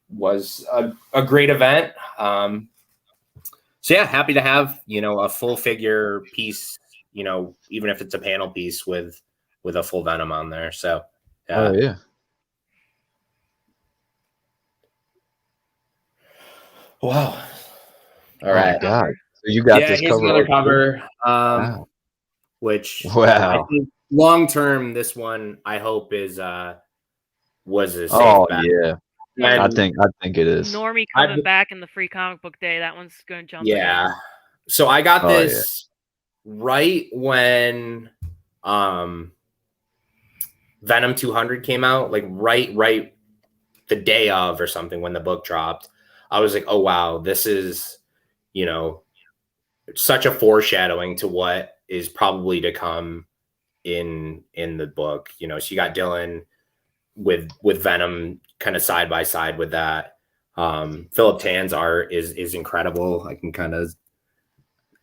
was a great event. So yeah, happy to have, you know, a full figure piece, you know, even if it's a panel piece with a full Venom on there. So Oh yeah. Wow. All right. God. So you got this here's cover. another cover. Wow. Which Wow. I think long term, this one I hope is was a safe bet. Yeah. And I think it is. Normie coming back in the free comic book day. That one's going to jump. Yeah. Again. So I got this right when Venom 200 came out, like right the day of or something when the book dropped. I was like, oh wow, this is, you know, such a foreshadowing to what is probably to come in the book. You know, so you got Dylan with Venom kind of side by side with that. Philip Tan's art is incredible. I can kind of,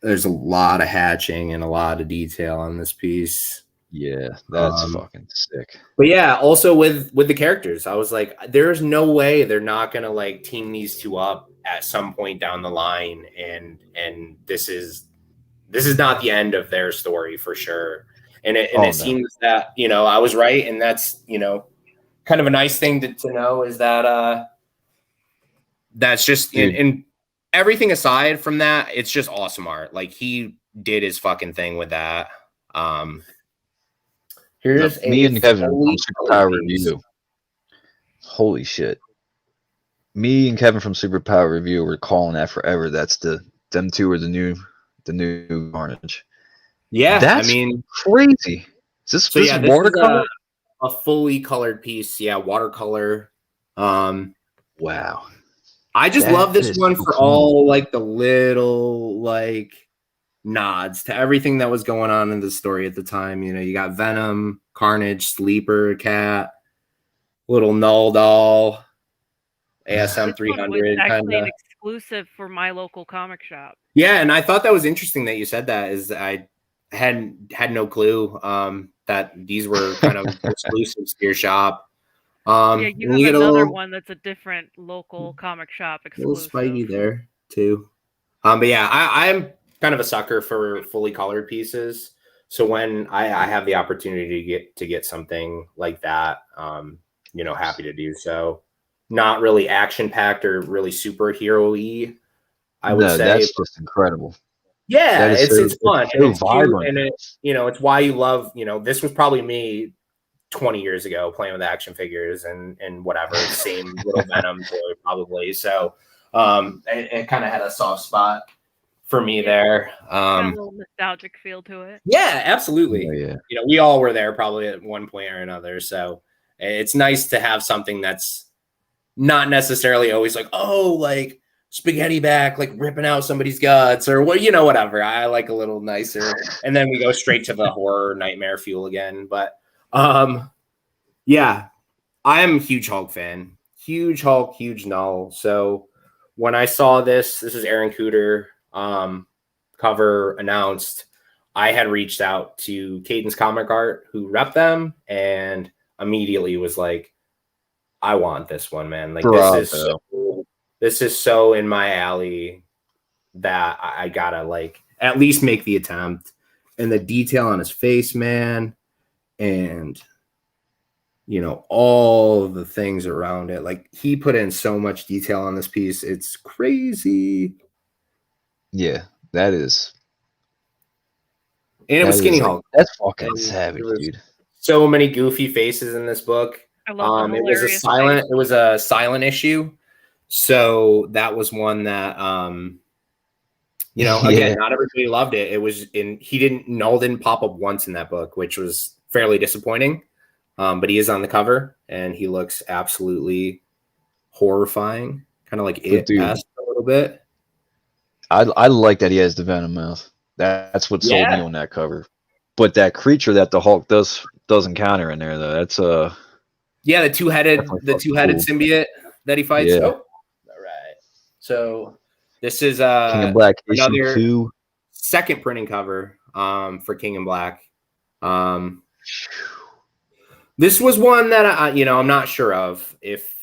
there's a lot of hatching and a lot of detail on this piece. Yeah, that's fucking sick. But yeah, also with the characters, I was like, there's no way they're not gonna like team these two up at some point down the line, and this is not the end of their story for sure. And it seems that, you know, I was right, and that's, you know, kind of a nice thing to know is that that's just in everything aside from that, it's just awesome art. Like he did his fucking thing with that. Here's me and Kevin from Superpower Review. Holy shit. Me and Kevin from Superpower Review were calling that forever. That's them two are the new Carnage. Yeah, that's crazy. Is this watercolor? Is a fully colored piece. Yeah, watercolor. Wow. I just love this one for all like the little like nods to everything that was going on in the story at the time. You know, you got Venom, Carnage, Sleeper Cat, little Null Doll, ASM 300. Actually, an exclusive for my local comic shop. Yeah, and I thought that was interesting that you said that. Is I had no clue that these were kind of exclusives to your shop. Yeah, you have another one that's a different local comic shop exclusive. Little Spidey there too. But yeah, I'm kind of a sucker for fully colored pieces. So when I have the opportunity to get something like that, you know, happy to do so. Not really action packed or really superhero-y, I would say. That's just incredible. Yeah, it's fun. And it's vibrant. And it's, you know, it's why you love, you know, this was probably me 20 years ago playing with action figures and whatever, same little Venom toy probably. So it kind of had a soft spot for me there. Got a little nostalgic feel to it. Yeah, absolutely. Oh, yeah. You know, we all were there probably at one point or another. So it's nice to have something that's not necessarily always like, oh, like spaghetti back, like ripping out somebody's guts or what, you know, whatever. I like a little nicer. And then we go straight to the horror nightmare fuel again. But yeah, I am a huge Hulk fan. Huge Hulk, huge Null. So when I saw this is Aaron Kuder cover announced, I had reached out to Caden's Comic Art, who rep them, and immediately was like, I want this one, man. Like this is so in my alley that I gotta like at least make the attempt. And the detail on his face, man, and you know, all the things around it. Like he put in so much detail on this piece. It's crazy. Yeah. That is. And it was Skinny Hulk. That's fucking And savage, dude. So many goofy faces in this book. I love the It was a silent. It was a silent issue, so that was one that again, not everybody loved it. It was Null didn't pop up once in that book, which was fairly disappointing. But he is on the cover, and he looks absolutely horrifying, kind of like It-esque a little bit. I like that he has the Venom mouth. That's what sold me on that cover. But that creature that the Hulk does encounter in there, though, that's the two-headed symbiote that he fights. Yeah. Oh, all right. So this is King in Black another 2. Second printing cover for King in Black. This was one that I'm not sure of if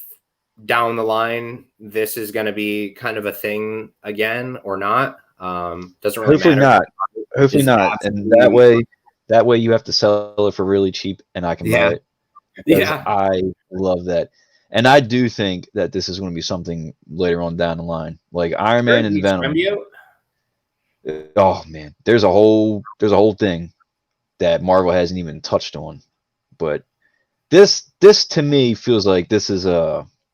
down the line this is going to be kind of a thing again or not. Doesn't really matter. Hopefully not. And that way you have to sell it for really cheap, and I can buy it. Yeah, I love that. And I do think that this is going to be something later on down the line, like Iron Man and Venom. Oh man, there's a whole thing that Marvel hasn't even touched on, but this to me feels like this is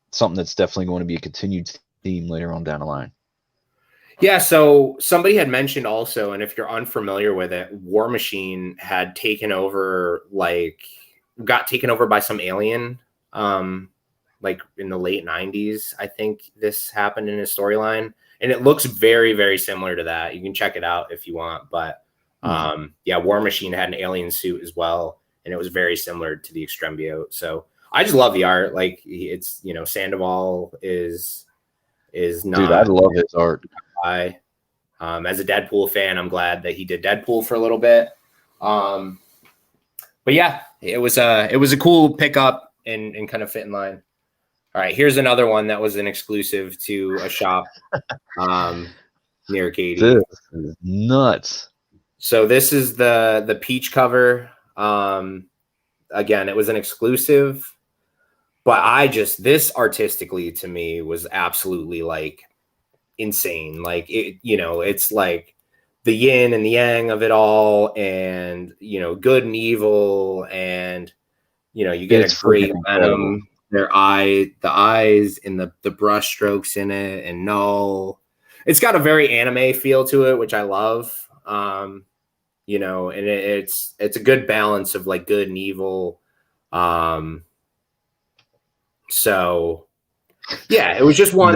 something that's definitely going to be a continued theme later on down the line. Yeah, so somebody had mentioned also, and if you're unfamiliar with it, War Machine had got taken over by some alien, like in the late 90s. I think this happened in his storyline, and it looks very, very similar to that. You can check it out if you want, but War Machine had an alien suit as well, and it was very similar to the Extrembiote. So I just love the art. Like it's Sandoval is not. Dude, I love his art. As a Deadpool fan, I'm glad that he did Deadpool for a little bit. But yeah, it was a cool pickup and kind of fit in line. All right, here's another one that was an exclusive to a shop near Katie. This is nuts. So this is the peach cover. Again, it was an exclusive, but this artistically to me was absolutely like insane. Like it's like the yin and the yang of it all, and good and evil, and you get a great Venom. The eyes and the brush strokes in it, and Null. It's got a very anime feel to it, which I love. And it's a good balance of like good and evil. So yeah, it was just one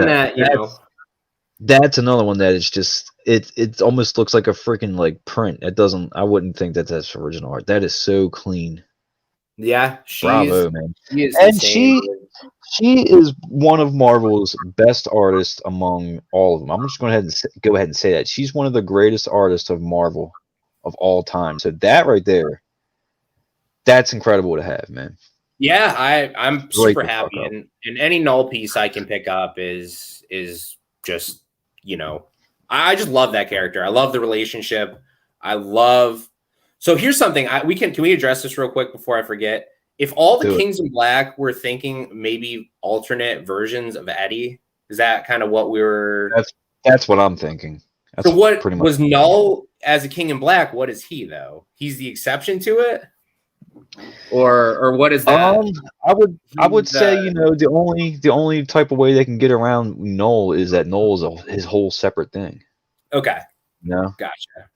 that's another one that is just it almost looks like a freaking like print. I wouldn't think that's original art. That is so clean. Yeah, bravo, man. She is one of Marvel's best artists among all of them. I'm just going to go ahead and say that she's one of the greatest artists of Marvel of all time. So that right there, that's incredible to have, man. Yeah, I'm super happy, and any Null piece I can pick up is just I just love that character. I love the relationship. So here's something can we address this real quick before I forget? If all the Kings in Black were thinking maybe alternate versions of Eddie, is that kind of what we were? That's what I'm thinking. So what was Null as a King in Black? What is he though? He's the exception to it, or what is that? I would say the only type of way they can get around Null is that Null is his whole seperate thing. Okay. No. Gotcha.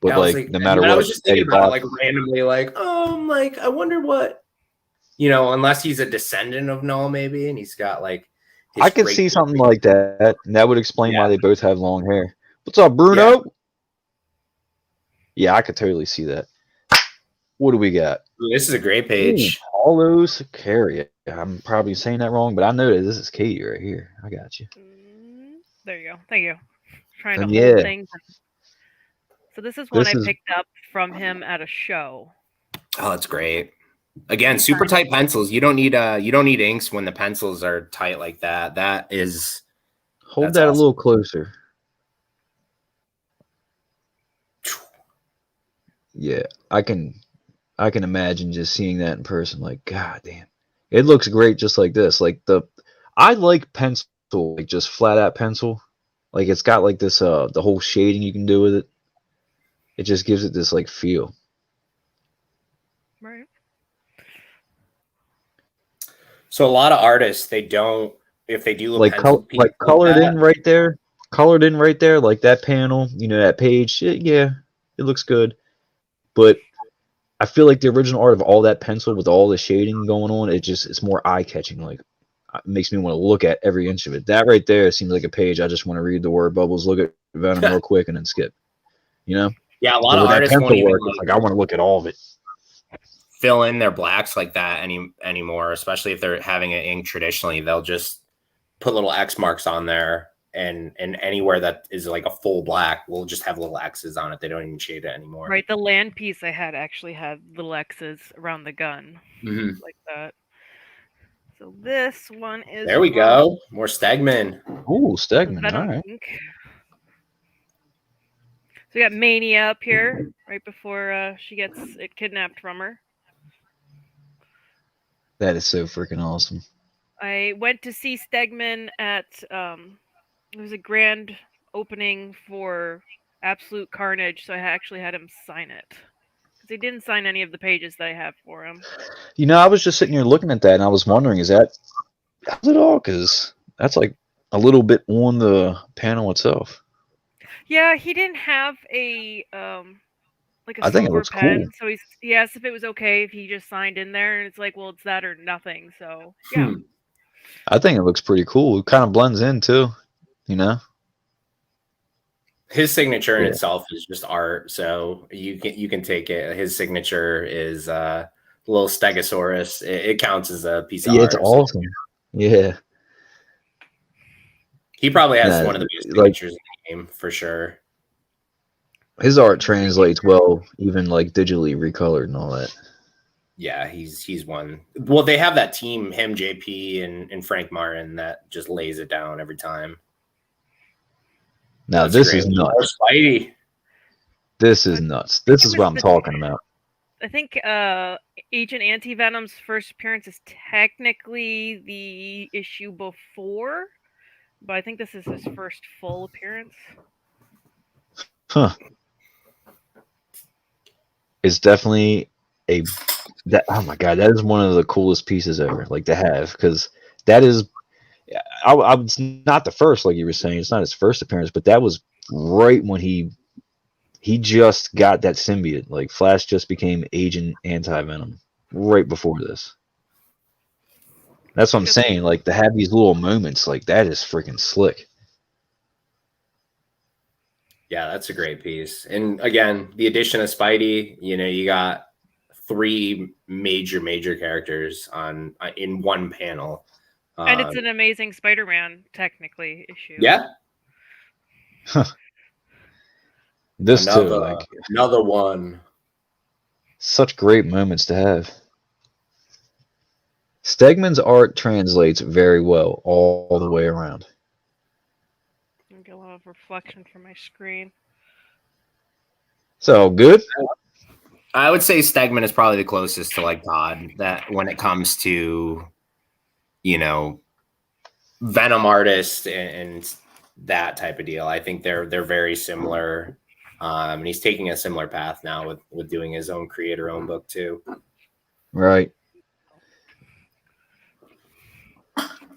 But no matter what, I was just thinking about it, randomly, I wonder what, unless he's a descendant of Null, maybe, and he's got I could see something like that, and that would explain why they both have long hair. What's up, Bruno? Yeah, I could totally see that. What do we got? This is a great page. Paulo Siqueira. I'm probably saying that wrong, but I know that this is Katie right here. I got you. There you go. Thank you. Trying to hold things. So this is one I picked up from him at a show. Oh, that's great. Again, super tight pencils. You don't need inks when the pencils are tight like that. Hold that awesome. A little closer. Yeah, I can imagine just seeing that in person. Like, god damn, it looks great just like this. I like pencil, like just flat out pencil. Like it's got like this the whole shading you can do with it. It just gives it this like feel. Right. So a lot of artists, they don't, if they do a Like pencil piece like like colored that, in right there. Colored in right there, like that panel, that page. Yeah, it looks good. But I feel like the original art of all that pencil with all the shading going on, it's more eye catching. Like it makes me want to look at every inch of it. That right there seems like a page I just want to read the word bubbles, look at Venom real quick, and then skip. yeah, a lot But of with that artists won't pencil even work, it's like I want to look at all of it. fill in their blacks like that anymore, especially if they're having it inked traditionally. They'll just put little X marks on there, and anywhere that is like a full black will just have little X's on it. They don't even shade it anymore. Right. The land piece I had actually had little X's around the gun, like that. So this one is. There we go. More Stegman. Ooh, Stegman. Venom All right. ink. So we got Mania up here right before she gets it kidnapped from her. That is so freaking awesome. I went to see Stegman at it was a grand opening for Absolute Carnage, so I actually had him sign it. Because he didn't sign any of the pages that I have for him. I was just sitting here looking at that, and I was wondering, how's it all? Because that's like a little bit on the panel itself. Yeah, he didn't have a like a I think it silver looks pen, cool. so he asked if it was okay if he just signed in there, and it's like, well, it's that or nothing. So yeah. I think it looks pretty cool. It kind of blends in too, His signature in itself is just art, so you can take it. His signature is a little Stegosaurus. It counts as a piece of art. It's awesome. Yeah. He probably has one of the best signatures in the game for sure. His art translates well, even like digitally recolored and all that. Yeah, he's one. Well, they have that team, him, JP, and Frank Martin, that just lays it down every time. Now this is nuts. Spidey. This is nuts. This is what I'm talking about. I think Agent Anti-Venom's first appearance is technically the issue before, but I think this is his first full appearance. Huh. It's definitely oh my god, that is one of the coolest pieces ever, like to have, because that is, it's not the first, like you were saying, it's not his first appearance, but that was right when he just got that symbiote. Like Flash just became Agent Anti-Venom right before this. That's what I'm saying. Like to have these little moments, like that is freaking slick. Yeah, that's a great piece. And again, the addition of Spidey, you got 3 major characters in one panel. And it's an amazing Spider-Man, technically, issue. Yeah. Huh. This another one. Such great moments to have. Stegman's art translates very well all the way around. I get a lot of reflection from my screen. So good. I would say Stegman is probably the closest to like Todd that when it comes to, Venom artist and that type of deal. I think they're very similar. And he's taking a similar path now with doing his own creator-owned book too. Right.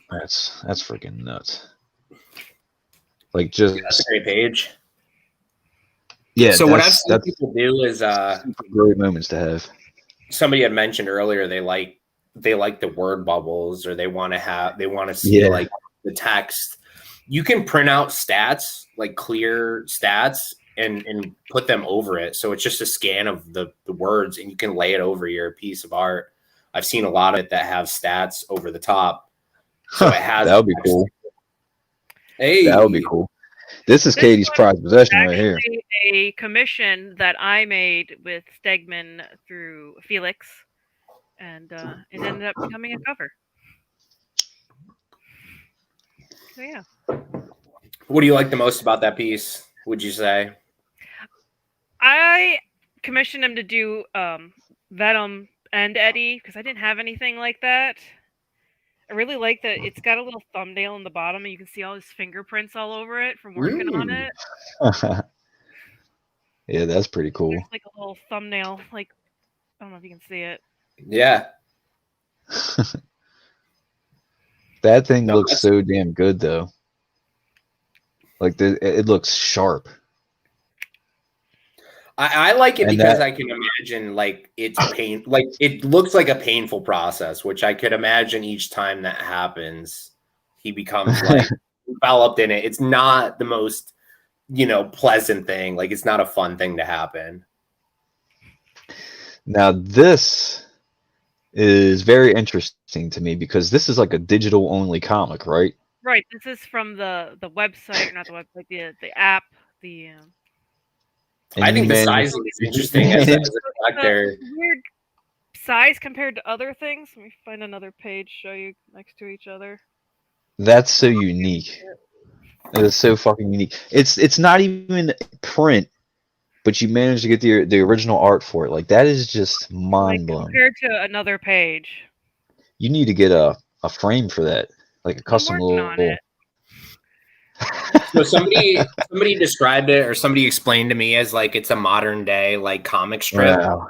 That's freaking nuts. Like just that's a great page. Yeah. So what I've seen people do is great moments to have. Somebody had mentioned earlier they like the word bubbles, or they want to see like the text. You can print out stats, like clear stats, and put them over it. So it's just a scan of the words, and you can lay it over your piece of art. I've seen a lot of it that have stats over the top. So it has that would be cool. Hey, that would be cool. This is Katie's prized possession right here. A commission that I made with Stegman through Felix, and it ended up becoming a cover. So yeah. What do you like the most about that piece, would you say? I commissioned him to do Venom and Eddie because I didn't have anything like that. I really like that it's got a little thumbnail in the bottom, and you can see all his fingerprints all over it from working on it. Yeah, that's pretty cool. There's like a little thumbnail, like, I don't know if you can see it. Yeah. That thing looks so damn good, though. Like, it looks sharp. I like it because I can imagine, like, it's pain. Like, it looks like a painful process, which I could imagine each time that happens, he becomes, like, enveloped in it. It's not the most, pleasant thing. Like, it's not a fun thing to happen. Now, this is very interesting to me because this is like a digital-only comic, right? Right. This is from the website, not the website, the app, the... I think the sizing is interesting as a collector. Weird size compared to other things. Let me find another page, show you next to each other. That's so unique. It is so fucking unique. It's not even print, but you managed to get the original art for it. Like, that is just mind blowing. Compared to another page. You need to get a frame for that, like a custom little. So somebody described it, or somebody explained to me as like it's a modern day like comic strip. Wow.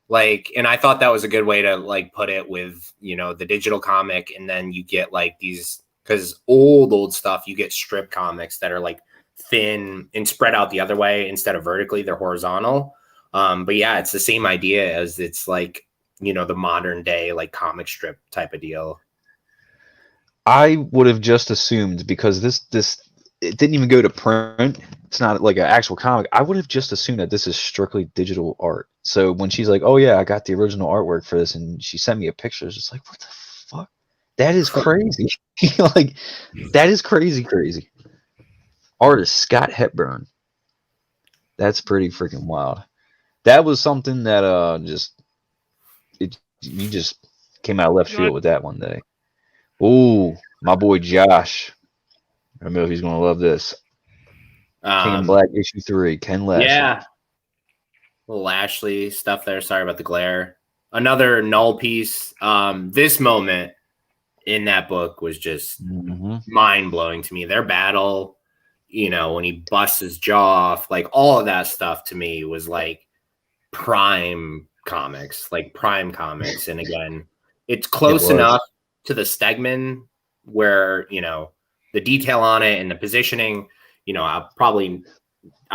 Like, and I thought that was a good way to like put it with the digital comic, and then you get like these, because old stuff, you get strip comics that are like thin and spread out the other way instead of vertically, they're horizontal. But yeah, it's the same idea as it's like the modern day like comic strip type of deal. I would have just assumed, because this it didn't even go to print. It's not like an actual comic. I would have just assumed that this is strictly digital art. So when she's like, "Oh yeah, I got the original artwork for this," and she sent me a picture, it's just like, what the fuck? That is crazy. Like, that is crazy. Artist Scott Hepburn. That's pretty freaking wild. That was something that you just came out of left field with that one day. Ooh, my boy Josh. I don't know if he's going to love this. King in Black issue 3, Ken Lashley. Yeah. Lashley stuff there. Sorry about the glare. Another null piece. This moment in that book was just mind-blowing to me. Their battle, when he busts his jaw off, like all of that stuff to me was like prime comics. And again, it's close enough to the Stegman where, the detail on it and the positioning, I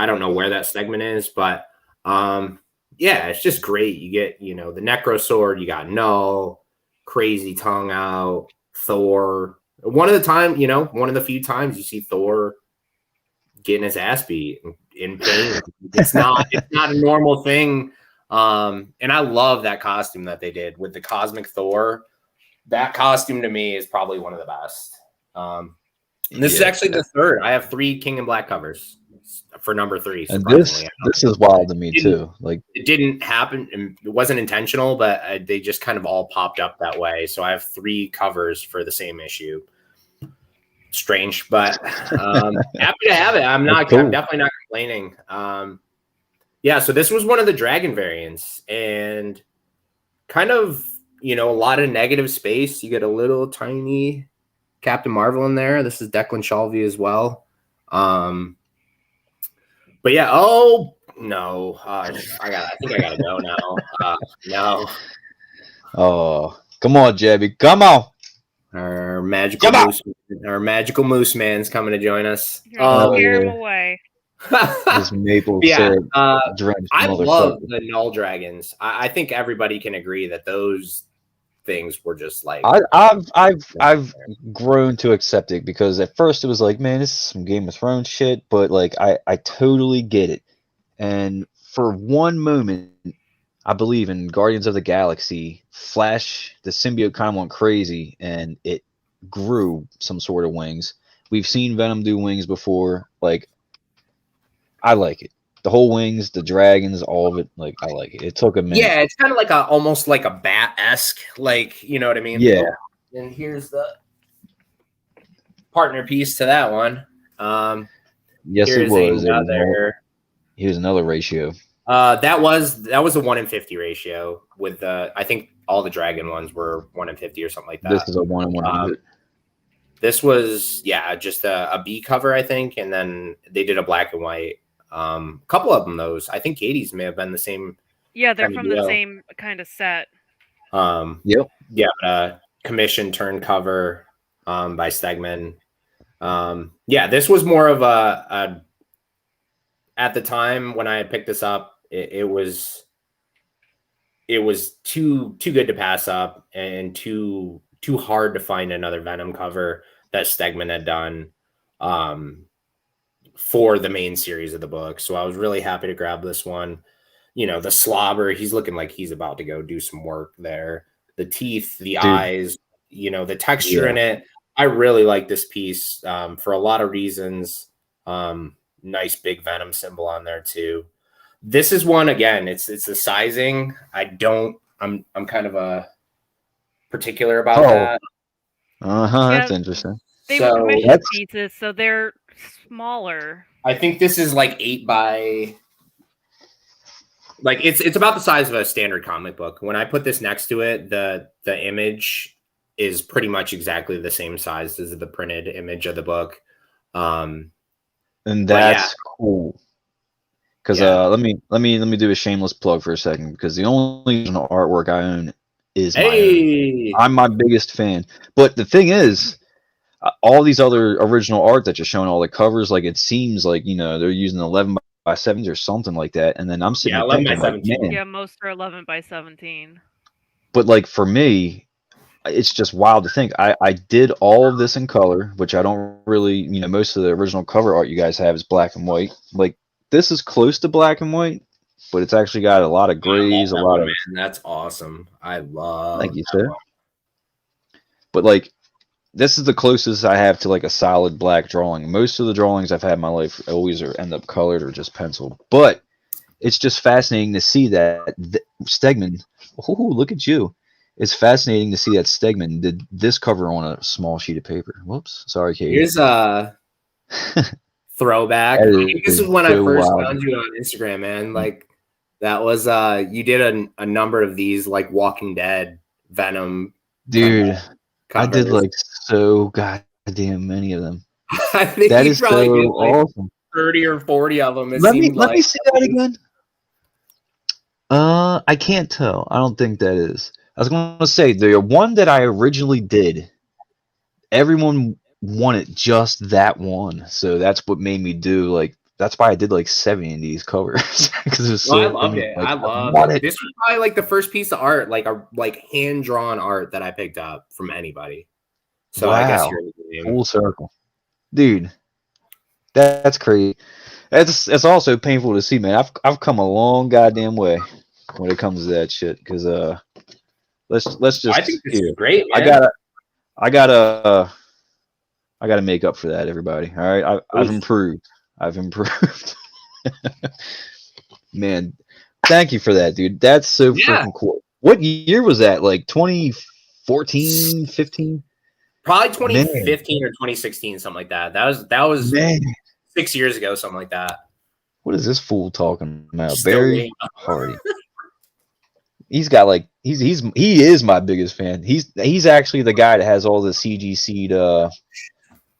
don't know where that Stegman is, but yeah, it's just great. You get, the Necro Sword, you got Null, Crazy Tongue Out, Thor. One of the few times you see Thor getting his ass beat in pain. It's not a normal thing. And I love that costume that they did with the Cosmic Thor. That costume to me is probably one of the best. And this is actually the third. I have 3 King in Black covers for number 3. And this is wild to me too. Like, it didn't happen, and it wasn't intentional, but they just kind of all popped up that way. So I have 3 covers for the same issue. Strange, but happy to have it. I'm definitely not complaining. Yeah, so this was one of the Dragon variants, and kind of a lot of negative space. You get a little tiny Captain Marvel in there. This is Declan Shalvey as well. But yeah, oh no, I think I gotta go now. No. Oh, come on, Jebby, come on. Our magical moose man's coming to join us. Scare him away. This maple syrup. I love the Null Dragons. I think everybody can agree that those things were just like, I've grown to accept it, because at first it was like, man, this is some Game of Thrones shit, but like I totally get it. And for one moment, I believe in Guardians of the Galaxy, Flash, the symbiote kind of went crazy and it grew some sort of wings. We've seen Venom do wings before. Like, I like it. The whole wings, the dragons, all of it. Like, I like it. It took a minute. Yeah, it's kind of like almost like a bat-esque, like, you know what I mean? Yeah. And here's the partner piece to that one. Yes, it was. Here's another ratio. That was a 1 in 50 ratio with I think all the dragon ones were 1 in 50 or something like that. This is a 1 in 100. This was just a B cover, I think, and then they did a black and white. A couple of them, those I think Katie's may have been the same. Yeah, they're from the same kind of set. Yep. Yeah, commission turn cover by Stegman. This was more of a at the time when I had picked this up, it was too good to pass up and too hard to find another Venom cover that Stegman had done for the main series of the book. So I was really happy to grab this one. You know, the slobber, he's looking like he's about to go do some work there. The teeth, the eyes, you know, the texture in it. I really like this piece for a lot of reasons. Nice big Venom symbol on there too. This is one, again, it's the sizing. I'm kind of particular about that. That's interesting. They were commissioned pieces, so they're smaller. I think this is like 8 by, like it's about the size of a standard comic book. When I put this next to it, the image is pretty much exactly the same size as the printed image of the book. And that's cool. Because let me do a shameless plug for a second, because the only original artwork I own is my own. I'm my biggest fan. But the thing is, all these other original art that you're showing, all the covers, like it seems like, you know, they're using 11 by 7s or something like that. And then I'm sitting 11 by 17. Yeah, most are 11 by 17. But like for me, it's just wild to think. I did all of this in color, which I don't really, you know, most of the original cover art you guys have is black and white. Like this is close to black and white, but it's actually got a lot of grays, man. That's awesome. I love. Thank you, sir. But like, this is the closest I have to like a solid black drawing. Most of the drawings I've had in my life always end up colored or just penciled. But it's just fascinating to see that Stegman. Oh, look at you! It's fascinating to see that Stegman did this cover on a small sheet of paper. Whoops, sorry, Katie. Here's a throwback. This is when I first found you on Instagram, man. Like that was you did a number of these like Walking Dead Venom. Dude, I did like so goddamn many of them. I think that is so like awesome. 30 or 40 of them. Let me see that again. I can't tell. I don't think that is. I was going to say the one that I originally did, everyone wanted just that one, so that's what made me do like. That's why I did like 70 of these covers because it was so. I loved it. Like, I love it. This was probably like the first piece of art, like hand drawn art that I picked up from anybody. So wow. I guess you're full circle, dude. That's crazy. It's also painful to see, man. I've come a long goddamn way when it comes to that shit. Because let's just. I think this is great, man. I gotta make up for that, everybody. All right, I've improved. Man, thank you for that, dude. That's so freaking cool. What year was that? Like 2014, 15? Probably 2015 or 2016, something like that. That was 6 years ago, something like that. What is this fool talking about? Barry Hardy. He's got like he is my biggest fan. He's actually the guy that has all the CGC'd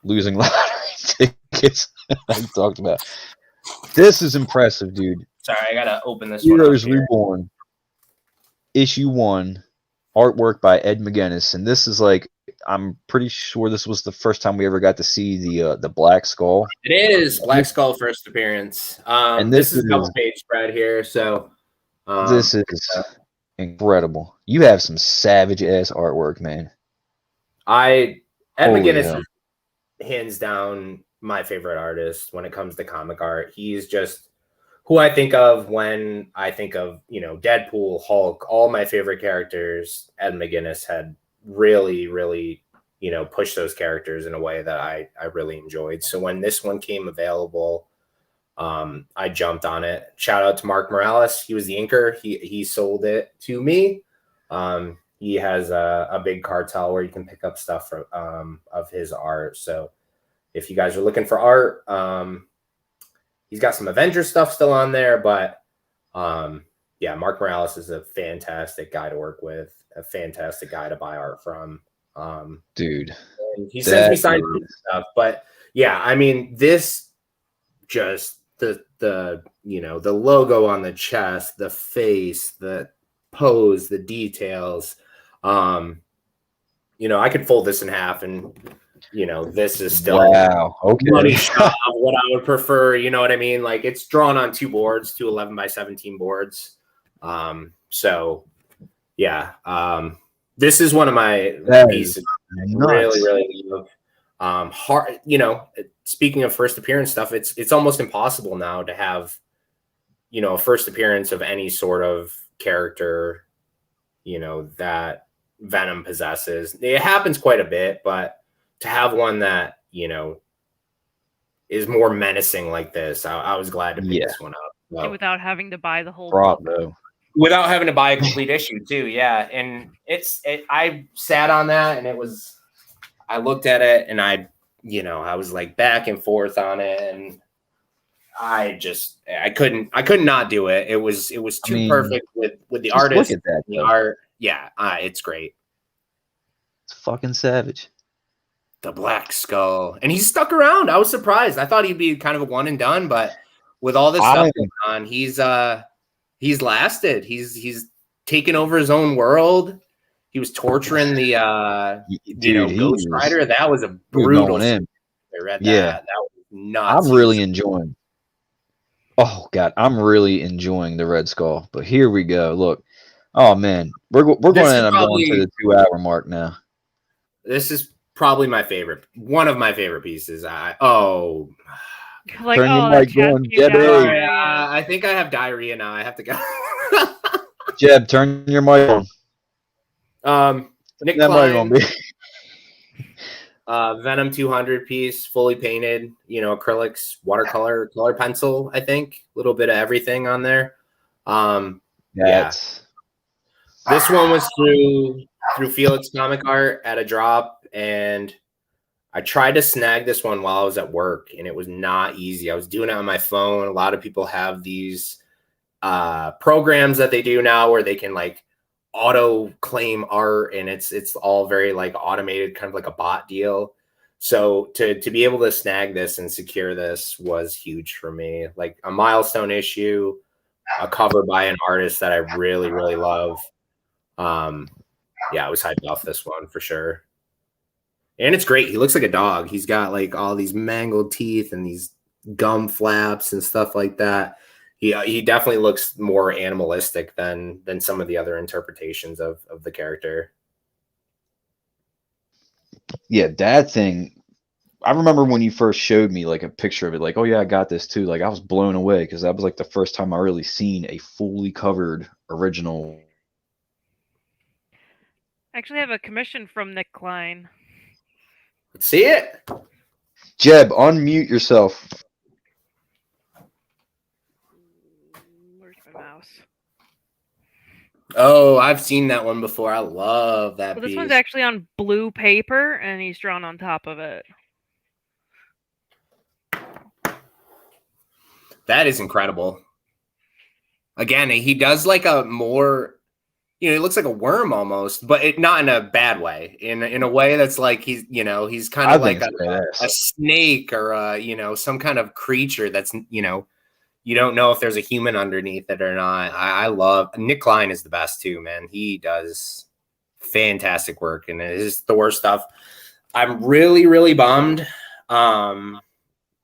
losing lottery tickets I talked about. This is impressive, dude. Sorry, I gotta open this Heroes Reborn, issue 1, artwork by Ed McGuinness, and this is like I'm pretty sure this was the first time we ever got to see the Black Skull. It is Black Skull first appearance. And this is a double page spread here, so this is incredible. You have some savage ass artwork, man. Ed McGuinness is hands down my favorite artist when it comes to comic art. He's just who I think of when I think of, you know, Deadpool, Hulk, all my favorite characters. Ed McGuinness had really, really, you know, pushed those characters in a way that I really enjoyed. So when this one came available, I jumped on it. Shout out to Mark Morales. He was the inker. He sold it to me. He has a big cartel where you can pick up stuff from, of his art. So if you guys are looking for art, he's got some Avengers stuff still on there, but yeah, Mark Morales is a fantastic guy to work with, a fantastic guy to buy art from. Dude, and he sends me signed stuff, but yeah, I mean, this just the the logo on the chest, the face, the pose, the details. I could fold this in half, and this is still money shot of what I would prefer. You know what I mean? Like, it's drawn on 2 boards, 2 11x17 boards. So yeah, this is one of my pieces I really love. Hard, speaking of first appearance stuff, it's almost impossible now to have, a first appearance of any sort of character, that Venom possesses. It happens quite a bit, but to have one that, is more menacing like this, I was glad to pick this one up. So. And without having to buy the whole book. Without having to buy a complete issue too. Yeah. And I sat on that, and I looked at it, and I was like back and forth on it, and I could not do it. It was too perfect with the artist. Look at that, the art. Yeah, it's great. It's fucking savage. The Black Skull, and he's stuck around. I was surprised. I thought he'd be kind of a one and done, but with all this stuff going on, he's lasted. He's taken over his own world. He was torturing the Ghost Rider. That was a brutal. I read that. Yeah, that was nuts. I'm really enjoying. Oh God, I'm really enjoying the Red Skull. But here we go. Look, oh man, we're going to end up going to the 2-hour mark now. This is probably my favorite. One of my favorite pieces. Like, turn your mic on, Jeb. I think I have diarrhea now. I have to go. Jeb, turn your mic on. Nic Klein, Venom 200 piece, fully painted, acrylics, watercolor, color pencil, I think. A little bit of everything on there. Yeah. This one was through Felix Comic Art at a drop, and I tried to snag this one while I was at work, and it was not easy. I was doing it on my phone. A lot of people have these programs that they do now where they can like auto claim art, and it's all very like automated, kind of like a bot deal. So to be able to snag this and secure this was huge for me. Like a milestone issue, a cover by an artist that I really, really love. I was hyped off this one for sure. And it's great. He looks like a dog. He's got like all these mangled teeth and these gum flaps and stuff like that. He definitely looks more animalistic than some of the other interpretations of the character. Yeah, that thing. I remember when you first showed me like a picture of it, like, oh yeah, I got this too. Like I was blown away because that was like the first time I really seen a fully covered original. I actually have a commission from Nic Klein. Let's see it. Jeb, unmute yourself. Where's my mouse? Oh, I've seen that one before. I love that piece. This one's actually on blue paper, and he's drawn on top of it. That is incredible. Again, he does like a more... he looks like a worm almost, but not in a bad way. In a way that's like he's kind of like a snake or some kind of creature that's you don't know if there's a human underneath it or not. I love Nic Klein is the best too, man. He does fantastic work, and it is Thor stuff. I'm really, really bummed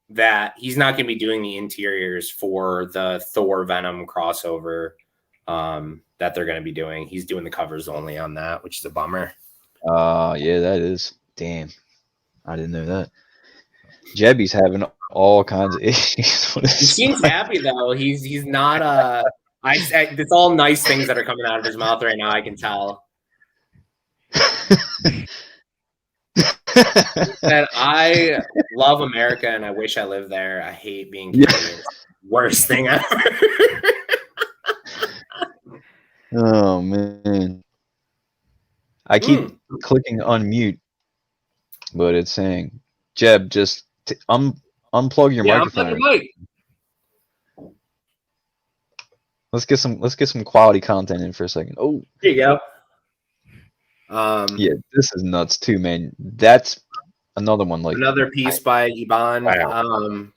that he's not going to be doing the interiors for the Thor Venom crossover. That they're going to be doing. He's doing the covers only on that, which is a bummer. Yeah, that is. Damn. I didn't know that. Jebby's having all kinds of issues. He seems happy though. He's not it's all nice things that are coming out of his mouth right now, I can tell. That I love America and I wish I lived there. I hate being Canadian. Worst thing ever. Oh man, I keep clicking unmute, but it's saying, Jeb, just unplug your microphone. Unplug your mic. Let's get some quality content in for a second. Oh, There you go. Yeah, this is nuts too, man. That's another one. Like another piece by Iban. Wow.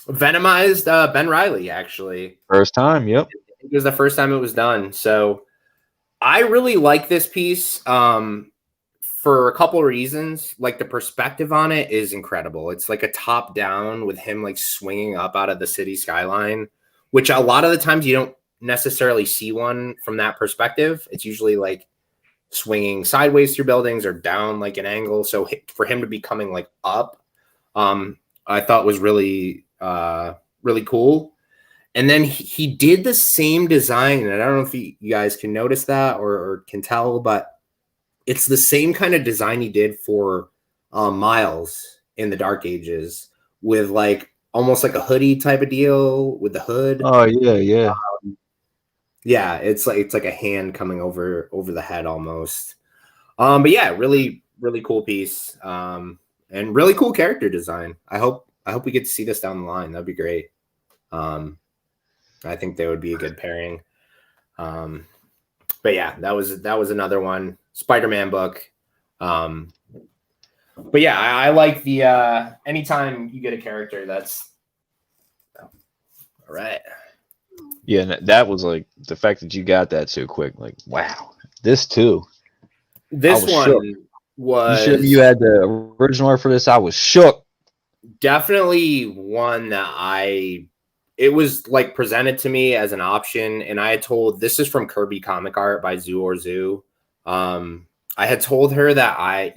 Venomized Ben Riley, actually. First time, yep. It was the first time it was done. So I really like this piece for a couple of reasons. Like the perspective on it is incredible. It's like a top down with him like swinging up out of the city skyline, which a lot of the times you don't necessarily see one from that perspective. It's usually like swinging sideways through buildings or down like an angle. So for him to be coming like up, I thought was really cool. And then he did the same design, and I don't know if you guys can notice that or can tell, but it's the same kind of design he did for Miles in the Dark Ages, with like almost like a hoodie type of deal with the hood. Oh yeah. Yeah, it's like a hand coming over the head almost. But yeah, really cool piece. And really cool character design. I hope we get to see this down the line. That'd be great. I think they would be a good pairing. But yeah, that was another one. Spider-Man book. But yeah, I like the anytime you get a character that's all right. Yeah, and that was like the fact that you got that so quick. Like, wow, this too. This one shook. was. You had the original art for this. I was shook. Definitely one that it was like presented to me as an option, and I had told, this is from Kirby Comic Art by Orzu. I had told her that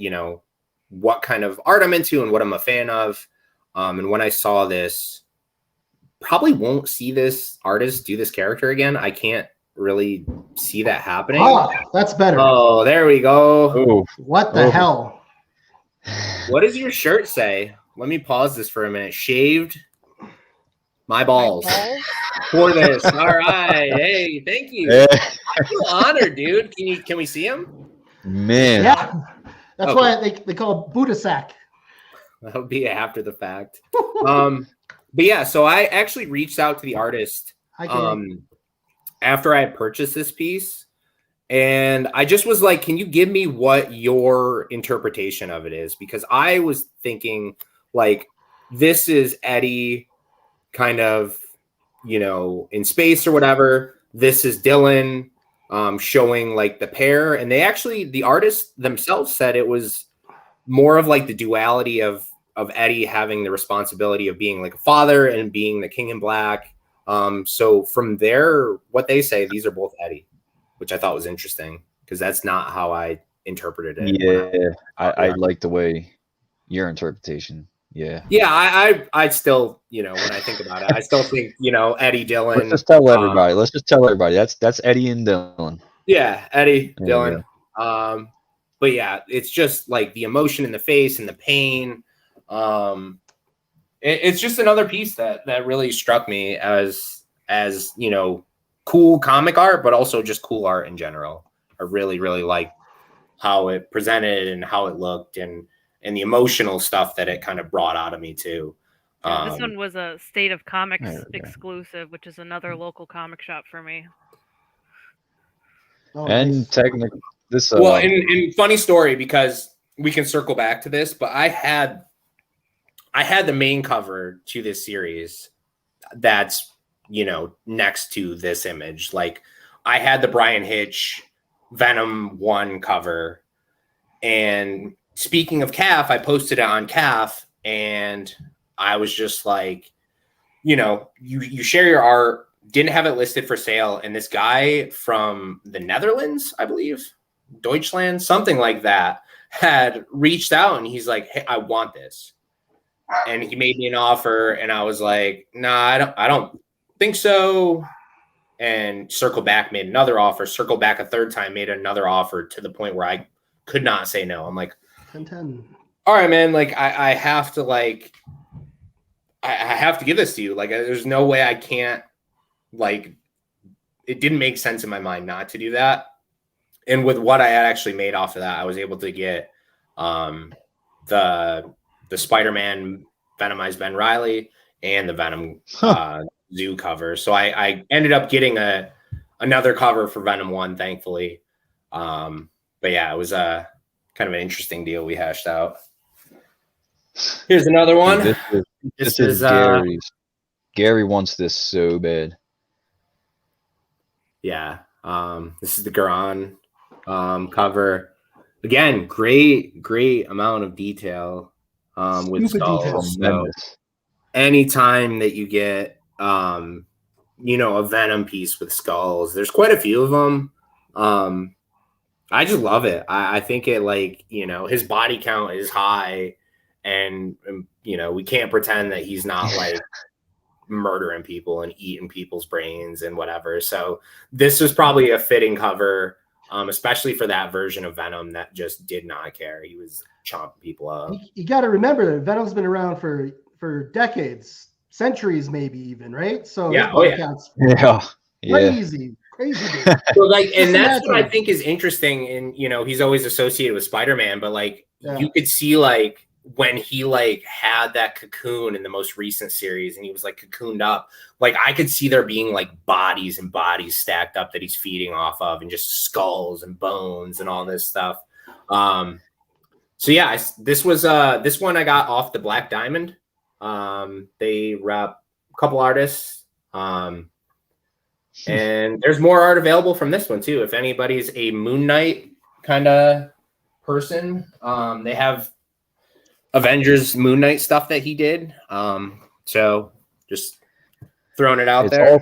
what kind of art I'm into and what I'm a fan of. And when I saw this, probably won't see this artist do this character again. I can't really see that happening. Oh, that's better. Oh, there we go. Oh, what the hell? What does your shirt say? Let me pause this for a minute. Shaved my balls for this. All right. Hey, thank you. I feel honored, dude. Can we see him? Man. Yeah. That's why they call it Buddha sack. That'll be after the fact. But yeah, so I actually reached out to the artist after I had purchased this piece. And I just was like, can you give me what your interpretation of it is? Because I was thinking, like, this is Eddie kind of, in space or whatever. This is Dylan showing like the pair. And the artists themselves said it was more of like the duality of Eddie having the responsibility of being like a father and being the king in black. So from there, what they say, these are both Eddie, which I thought was interesting because that's not how I interpreted it. Yeah, I like the way your interpretation. Yeah. Yeah, I still, when I think about it, I still think, Eddie, Dylan. Let's just tell everybody. That's Eddie and Dylan. Yeah, Eddie, Yeah, Dylan. Yeah. But yeah, it's just like the emotion in the face and the pain. It's just another piece that really struck me as cool comic art, but also just cool art in general. I really, really like how it presented and how it looked and the emotional stuff that it kind of brought out of me too. This one was a State of Comics exclusive, which is another local comic shop for me. Oh, and nice. technically, this. Well, and funny story, because we can circle back to this, but I had the main cover to this series that's next to this image. Like I had the Bryan Hitch Venom 1 cover, and speaking of CAF, I posted it on CAF, and I was just like, you share your art, didn't have it listed for sale, and this guy from the Netherlands, I believe, Deutschland, something like that, had reached out, and he's like, hey, I want this. And he made me an offer, and I was like, nah, I don't think so. And circle back, made another offer, circle back a third time, made another offer, to the point where I could not say no. I'm like, 10-10. All right, man, like I have to I have to give this to you. Like there's no way I can't, like, it didn't make sense in my mind not to do that. And with what I had actually made off of that, I was able to get the Spider-Man Venomized Ben Riley and the Venom Zoo cover. So I ended up getting another cover for Venom 1, thankfully. But yeah, it was a kind of an interesting deal we hashed out. Here's another one. This is Gary's. Gary wants this so bad. Yeah. This is the Garon cover. Again, great amount of detail with skulls. So anytime that you get a Venom piece with skulls, there's quite a few of them. I just love it. I think it, like, his body count is high, and we can't pretend that he's not like murdering people and eating people's brains and whatever. So this was probably a fitting cover, especially for that version of Venom that just did not care. He was chomping people up. You got to remember that Venom's been around for decades, centuries, maybe even, right? So yeah, crazy. So like, and that's what I think is interesting. And he's always associated with Spider-Man, but like you could see like when he like had that cocoon in the most recent series and he was like cocooned up, like I could see there being like bodies and bodies stacked up that he's feeding off of, and just skulls and bones and all this stuff. So yeah, this one I got off the Black Diamond. They rep a couple artists. And there's more art available from this one too. If anybody's a Moon Knight kind of person, they have Avengers Moon Knight stuff that he did. So just throwing it out there.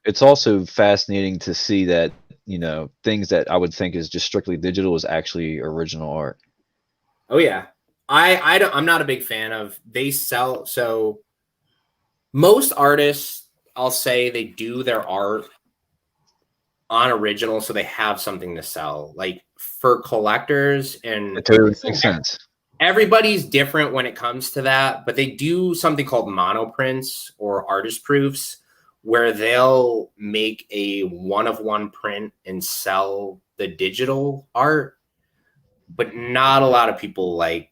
It's also fascinating to see that, things that I would think is just strictly digital is actually original art. Oh yeah. I'm not a big fan of, so most artists, I'll say, they do their art on original, so they have something to sell. Like for collectors, and it totally makes sense. Everybody's different when it comes to that, but they do something called monoprints or artist proofs, where they'll make a one-of-one print and sell the digital art. But not a lot of people like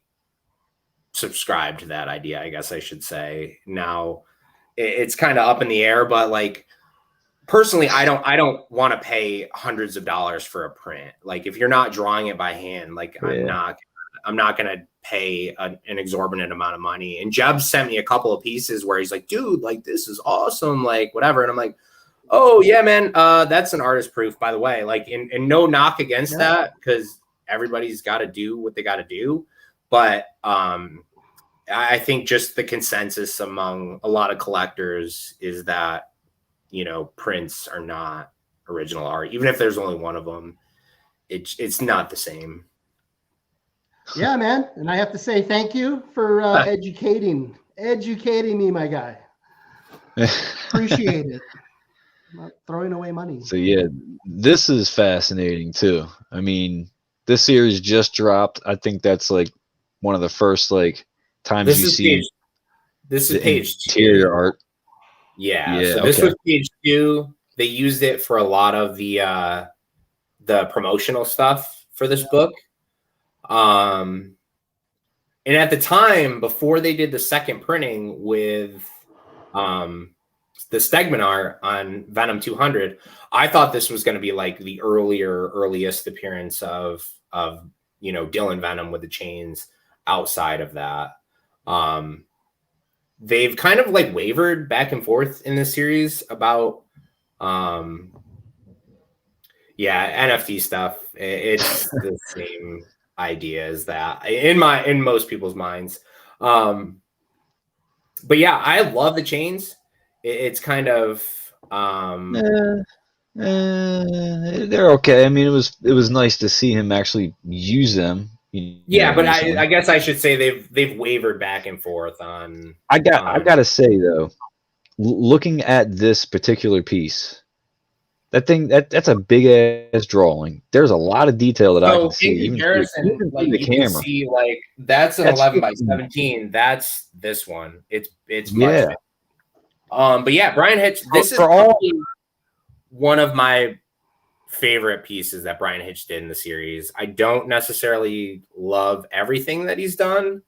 subscribe to that idea, I guess I should say. Now, it's kind of up in the air, but like personally, I don't want to pay hundreds of dollars for a print. Like if you're not drawing it by hand, like I'm not going to pay an exorbitant amount of money. And Jeb sent me a couple of pieces where he's like, dude, like this is awesome, like whatever. And I'm like, oh yeah, man, that's an artist proof, by the way. Like, and no knock against that, because everybody's got to do what they got to do. But I think just the consensus among a lot of collectors is that, prints are not original art. Even if there's only one of them, it's not the same. Yeah, man. And I have to say thank you for educating me, my guy. Appreciate it. I'm not throwing away money. So yeah, this is fascinating too. I mean, this series just dropped. I think that's like one of the first like times this is page interior 2. Art. Yeah. So this was page 2. They used it for a lot of the promotional stuff for this book. And at the time, before they did the second printing with the Stegman art on Venom 200, I thought this was going to be like the earliest appearance of Dylan Venom with the chains. Outside of that, they've kind of like wavered back and forth in this series about NFT stuff. It's the same idea as that in most people's minds. But yeah, I love the chains. It's kind of they're okay. I mean, it was nice to see him actually use them. But I guess I should say they've wavered back and forth on. I gotta say though, looking at this particular piece, that's a big ass drawing. There's a lot of detail that I can see. In comparison, like the camera, can see like that's an 11 by 17. That's this one. It's much bigger. But yeah, Bryan Hitch. This is probably one of my favorite pieces that Bryan Hitch did in the series. I don't necessarily love everything that he's done,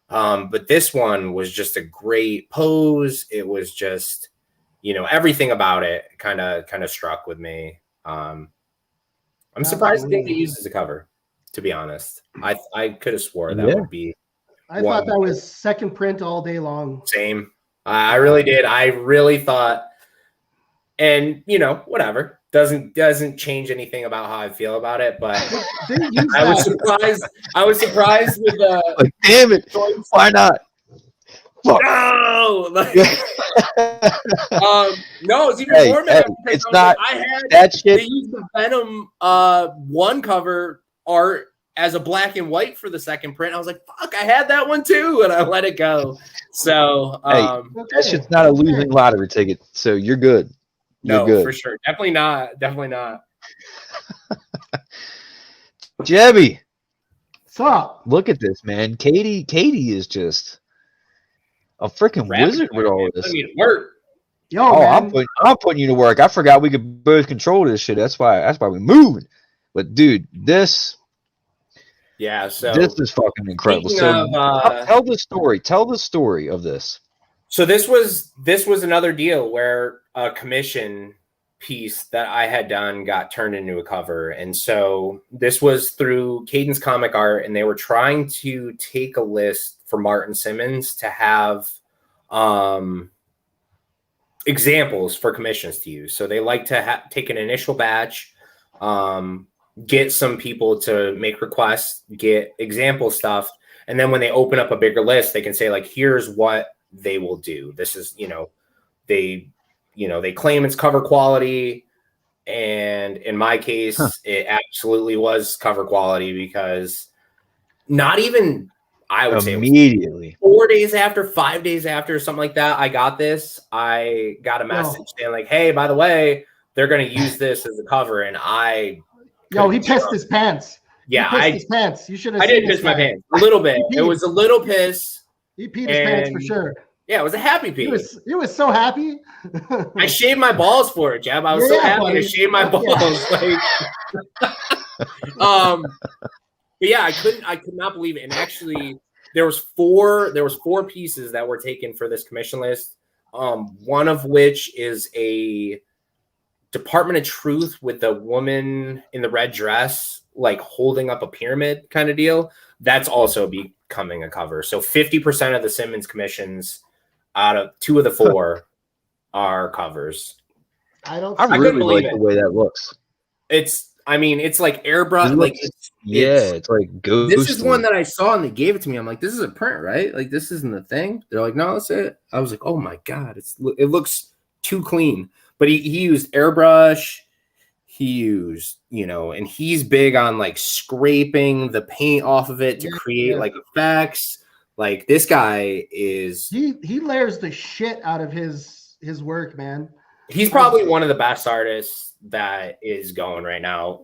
but this one was just a great pose. It was just, everything about it kind of struck with me. I'm surprised it didn't get used as a cover, to be honest. I could have swore that would be. I thought that was second print all day long. Same. I really did. I really thought, and whatever, doesn't change anything about how I feel about it. But I was surprised. I was surprised with the. Like, damn it! Why not? Fuck. No, no, it's even more. It's not. I had that shit. They used the Venom 1 cover art as a black and white for the second print. I was like, fuck, I had that one too, and I let it go. So that shit's not a losing lottery ticket, so you're good. You're good. For sure. Definitely not. Jebby. What's up? Look at this, man. Katie is just a freaking wizard with all this. I mean, work. Yo, I'm putting you to work. I forgot we could both control this shit. That's why we're moving. But dude, this is fucking incredible. So tell the story. Tell the story of this. So this was another deal where a commission piece that I had done got turned into a cover. And so this was through Caden's Comic Art, and they were trying to take a list for Martin Simmonds to have examples for commissions to use. So they like to take an initial batch, get some people to make requests, get example stuff. And then when they open up a bigger list, they can say, like, here's what they will do. This is, they claim it's cover quality. And in my case, it absolutely was cover quality, because not even, I would immediately say 4 days after, 5 days after, something like that, I got this. I got a message saying, like, hey, by the way, they're going to use this as a cover. And he pissed his pants. Yeah, he pissed his pants. You should have. I did piss my pants a little bit. It was a little piss. He peed his pants for sure. Yeah, it was a happy pee. He was so happy. I shaved my balls for it, Jeb. I was so happy to shave my balls. Yeah. But yeah, I could not believe it. And actually, there was four pieces that were taken for this commission list. One of which is a Department of Truth with the woman in the red dress, like holding up a pyramid kind of deal. That's also becoming a cover. So 50% of the Simmonds commissions out of 2 of the 4 are covers. I really like the way that looks. It's like airbrush. It's like ghostly. This is one that I saw and they gave it to me. I'm like, this is a print, right? Like, this isn't the thing. They're like, no, that's it. I was like, oh my God, it looks too clean. But he used airbrush. He used, and he's big on like scraping the paint off of it to create like effects. Like, this guy is he layers the shit out of his work, man. He's probably one of the best artists that is going right now.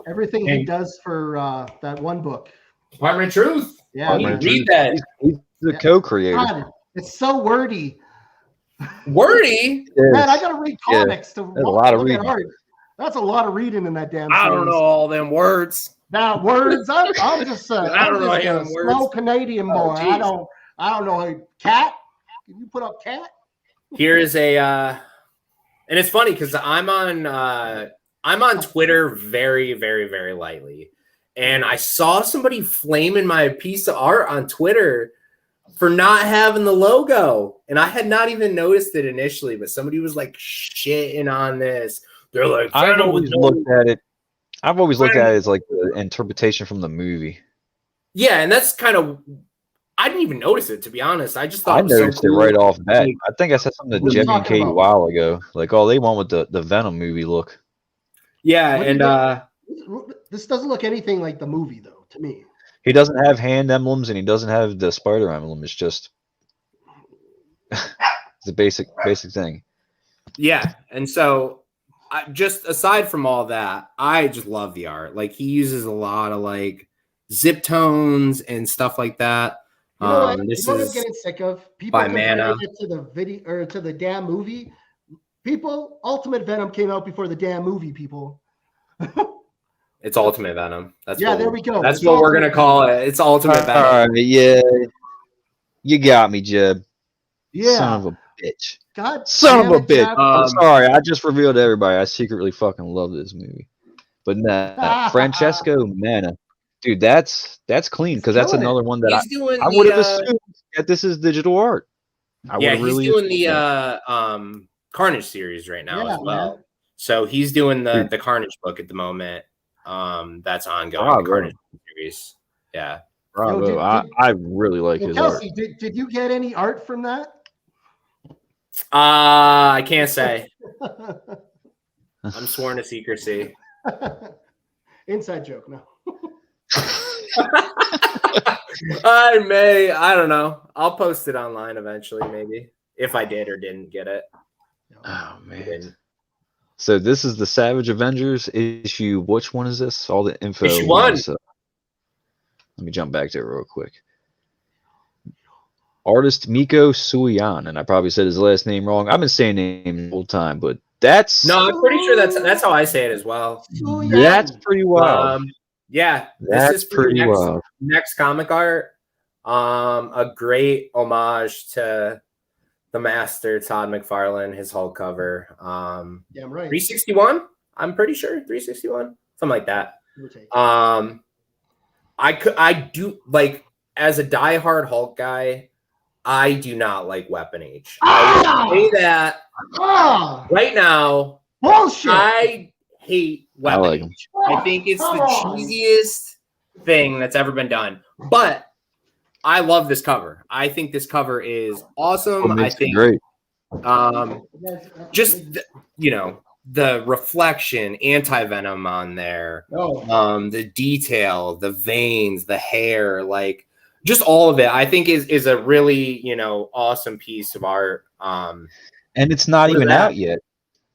Everything he does for that one book, Department of Truth. Yeah, read that. He's the co-creator. God, it's so wordy. Wordy? Man, I gotta read comics to a lot of reading. Art. That's a lot of reading in that damn series. I don't know all them words. Now words, I'm just I don't know a slow Canadian boy. I don't know a cat. Can you put up cat? Here is a and it's funny because I'm on Twitter very, very, very lightly. And I saw somebody flaming my piece of art on Twitter for not having the logo. And I had not even noticed it initially, but somebody was like shitting on this. They're like, I've always looked at it as like the interpretation from the movie. Yeah, and that's kind of, I didn't even notice it, to be honest. I just thought I noticed it right off bat. I think I said something to Jeb and Kate a while ago. Like, oh, they went with the Venom movie look. Yeah, and this doesn't look anything like the movie, though, to me. He doesn't have hand emblems and he doesn't have the spider emblem. It's just the basic thing. Yeah, and so just aside from all that, I just love the art. Like, he uses a lot of like zip tones and stuff like that. This is getting sick of people by Manna to the video or to the damn movie. People, Ultimate Venom came out before the damn movie. People, it's Ultimate Venom. There we go. That's what we're gonna call it. It's Ultimate Venom. All right, yeah, you got me, Jeb. Yeah, Son of a bitch. God, Son of damn a it, bitch. Jeff. I'm sorry. I just revealed to everybody. I secretly fucking love this movie. But nah, Francesco Manna. Dude, that's clean because that's killing it. another one that He's doing I would have assumed that this is digital art. I would yeah, have he's really doing assumed that. the Carnage series right now Yeah, as well. man. So he's doing Dude. the Carnage book at the moment. That's ongoing. Bravo. The Carnage series. Yeah. Bravo. Yo, I really like his Kelsey, art. did you get any art from that? I can't say. I'm sworn to secrecy. Inside joke, no. I don't know. I'll post it online eventually, maybe. If I did or didn't get it. Oh man. So this is the Savage Avengers issue. Which one is this? All the info. Issue 1. Let me jump back to it real quick. Artist Miko Suiyan, and I probably said his last name wrong. I've been saying name the whole time, but that's No, I'm pretty sure that's how I say it as well. that's pretty wild. Yeah, That's this is for pretty wild. next comic art. A great homage to the master Todd McFarlane, his Hulk cover. Yeah, I'm right. 361. I'm pretty sure 361, something like that. I do like as a diehard Hulk guy. I do not like Weapon H. I will say that right now. Bullshit. I hate Weapon I like him. H. I think it's the cheesiest thing that's ever been done. But I love this cover. I think this cover is awesome. I think great. Just the reflection, anti-venom on there, the detail, the veins, the hair, like just all of it, I think is a really, awesome piece of art. And it's not even out yet.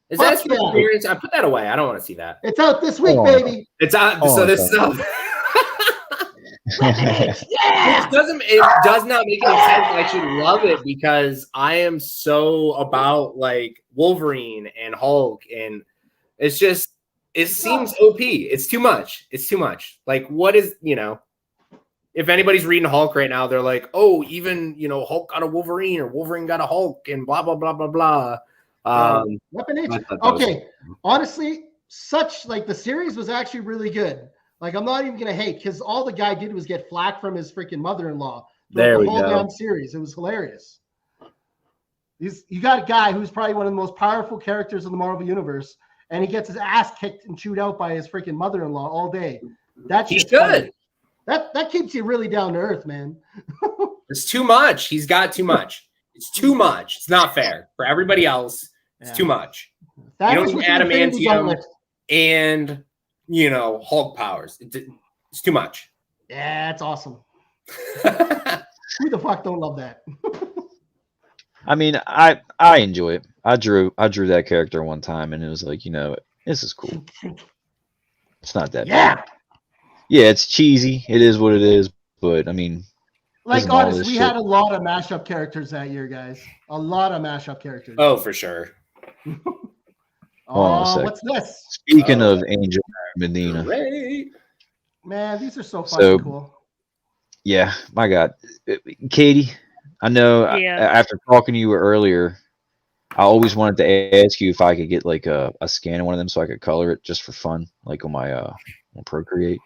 Is that experience? I put that away. I don't want to see that. It's out this week, baby. It's out. So this stuff. It does not make any sense. I should love it because I am so about like Wolverine and Hulk, and it's just it seems OP. It's too much. It's too much. Like, what is if anybody's reading Hulk right now, they're like, oh, even Hulk got a Wolverine or Wolverine got a Hulk and blah blah blah blah blah. Weapon H. Okay, honestly, the series was actually really good. Like, I'm not even gonna hate because all the guy did was get flack from his freaking mother-in-law. There we the whole go. damn series. It was hilarious. You got a guy who's probably one of the most powerful characters in the Marvel universe, and he gets his ass kicked and chewed out by his freaking mother-in-law all day. That's good. That keeps you really down to earth, man. It's too much. He's got too much. It's too much. It's not fair for everybody else. It's too much. You don't need adamantium and Hulk powers. It's too much. Yeah, it's awesome. Who the fuck don't love that? I mean, I enjoy it. I drew that character one time, and it was like, this is cool. It's not that bad. Yeah, it's cheesy. It is what it is. But I mean, like honest, we had a lot of mashup characters that year, guys. A lot of mashup characters. Oh, for sure. What's this? Speaking of Angel Medina, great. Man, these are so fucking cool. Yeah, my God, Katie, I know. After talking to you earlier, I always wanted to ask you if I could get like a scan of one of them so I could color it just for fun, like on my on Procreate.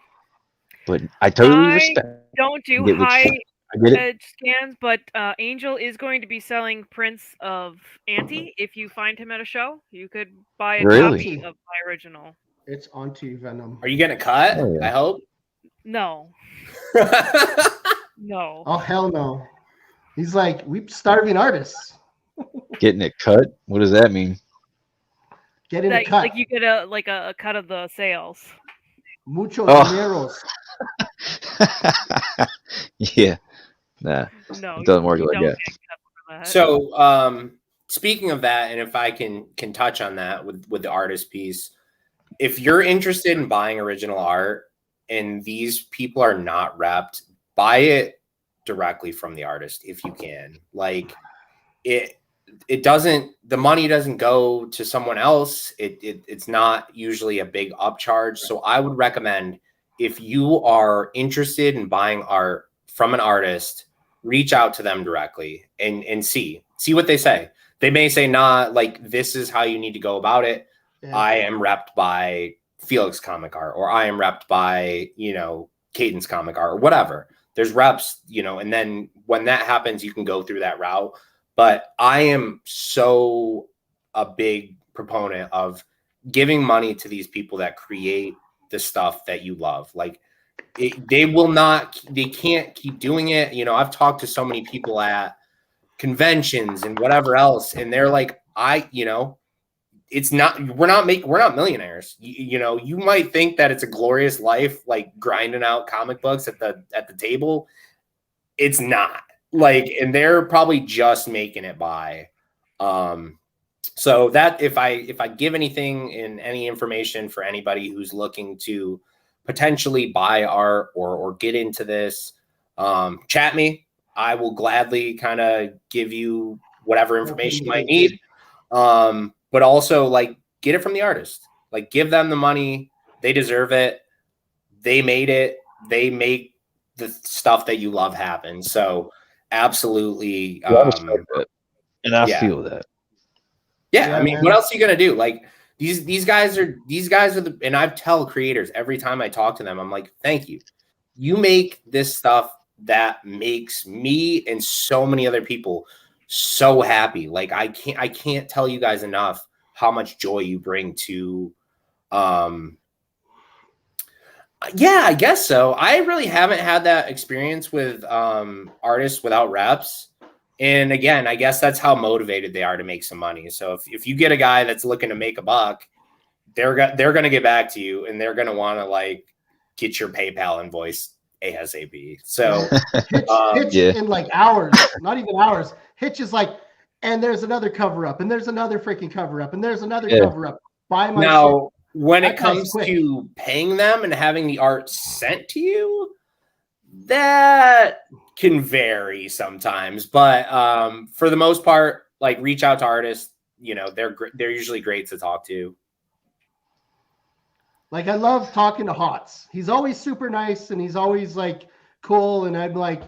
But I totally respect. Don't do high edge scans, but Angel is going to be selling prints of Auntie. If you find him at a show, you could buy a copy of my original. It's anti-venom. Are you getting a cut? Oh, yeah. I hope. No. No. Oh hell no. He's like, we starving artists. Getting it cut? What does that mean? Getting a cut. Like you get a cut of the sales. Muchos dineros. Yeah. Nah. No. It doesn't work like that. So speaking of that, and if I can touch on that with the artist piece, if you're interested in buying original art and these people are not repped, buy it directly from the artist if you can. Like it doesn't, the money doesn't go to someone else. It's not usually a big upcharge. So I would recommend, if you are interested in buying art from an artist, reach out to them directly and see what they say. They may say, nah, like this is how you need to go about it. Yeah. I am repped by Felix Comic Art, or I am repped by, you know, Caden's Comic Art, or whatever. There's reps, you know, and then when that happens, you can go through that route. But I am so a big proponent of giving money to these people that create the stuff that you love. Like they can't keep doing it. You know, I've talked to so many people at conventions and whatever else, and they're like, it's not, we're not millionaires. You know, you might think that it's a glorious life, like grinding out comic books at the table. It's not, like, and they're probably just making it by. So that if I give anything in any information for anybody who's looking to potentially buy art or get into this, chat me. I will gladly kind of give you whatever information you might need. But also, like, get it from the artist. Like, give them the money. They deserve it. They made it. They make the stuff that you love happen. So absolutely. And I feel that. Yeah, I mean, what else are you gonna do? Like, these guys are the, and I tell creators every time I talk to them, I'm like, thank you. You make this stuff that makes me and so many other people so happy. Like, I can't tell you guys enough how much joy you bring to yeah, I guess so. I really haven't had that experience with artists without reps. And again, I guess that's how motivated they are to make some money. So if you get a guy that's looking to make a buck, they're going to get back to you, and they're going to want to, like, get your PayPal invoice ASAP. So Hitch in like hours, not even hours. Hitch is like, and there's another cover up, and there's another freaking cover up, and there's another cover up. Buy my now shit. When it comes to paying them and having the art sent to you, that can vary sometimes, but for the most part, like, reach out to artists. You know, they're usually great to talk to. Like, I love talking to Hots. He's always super nice, and he's always like cool. And I'm like,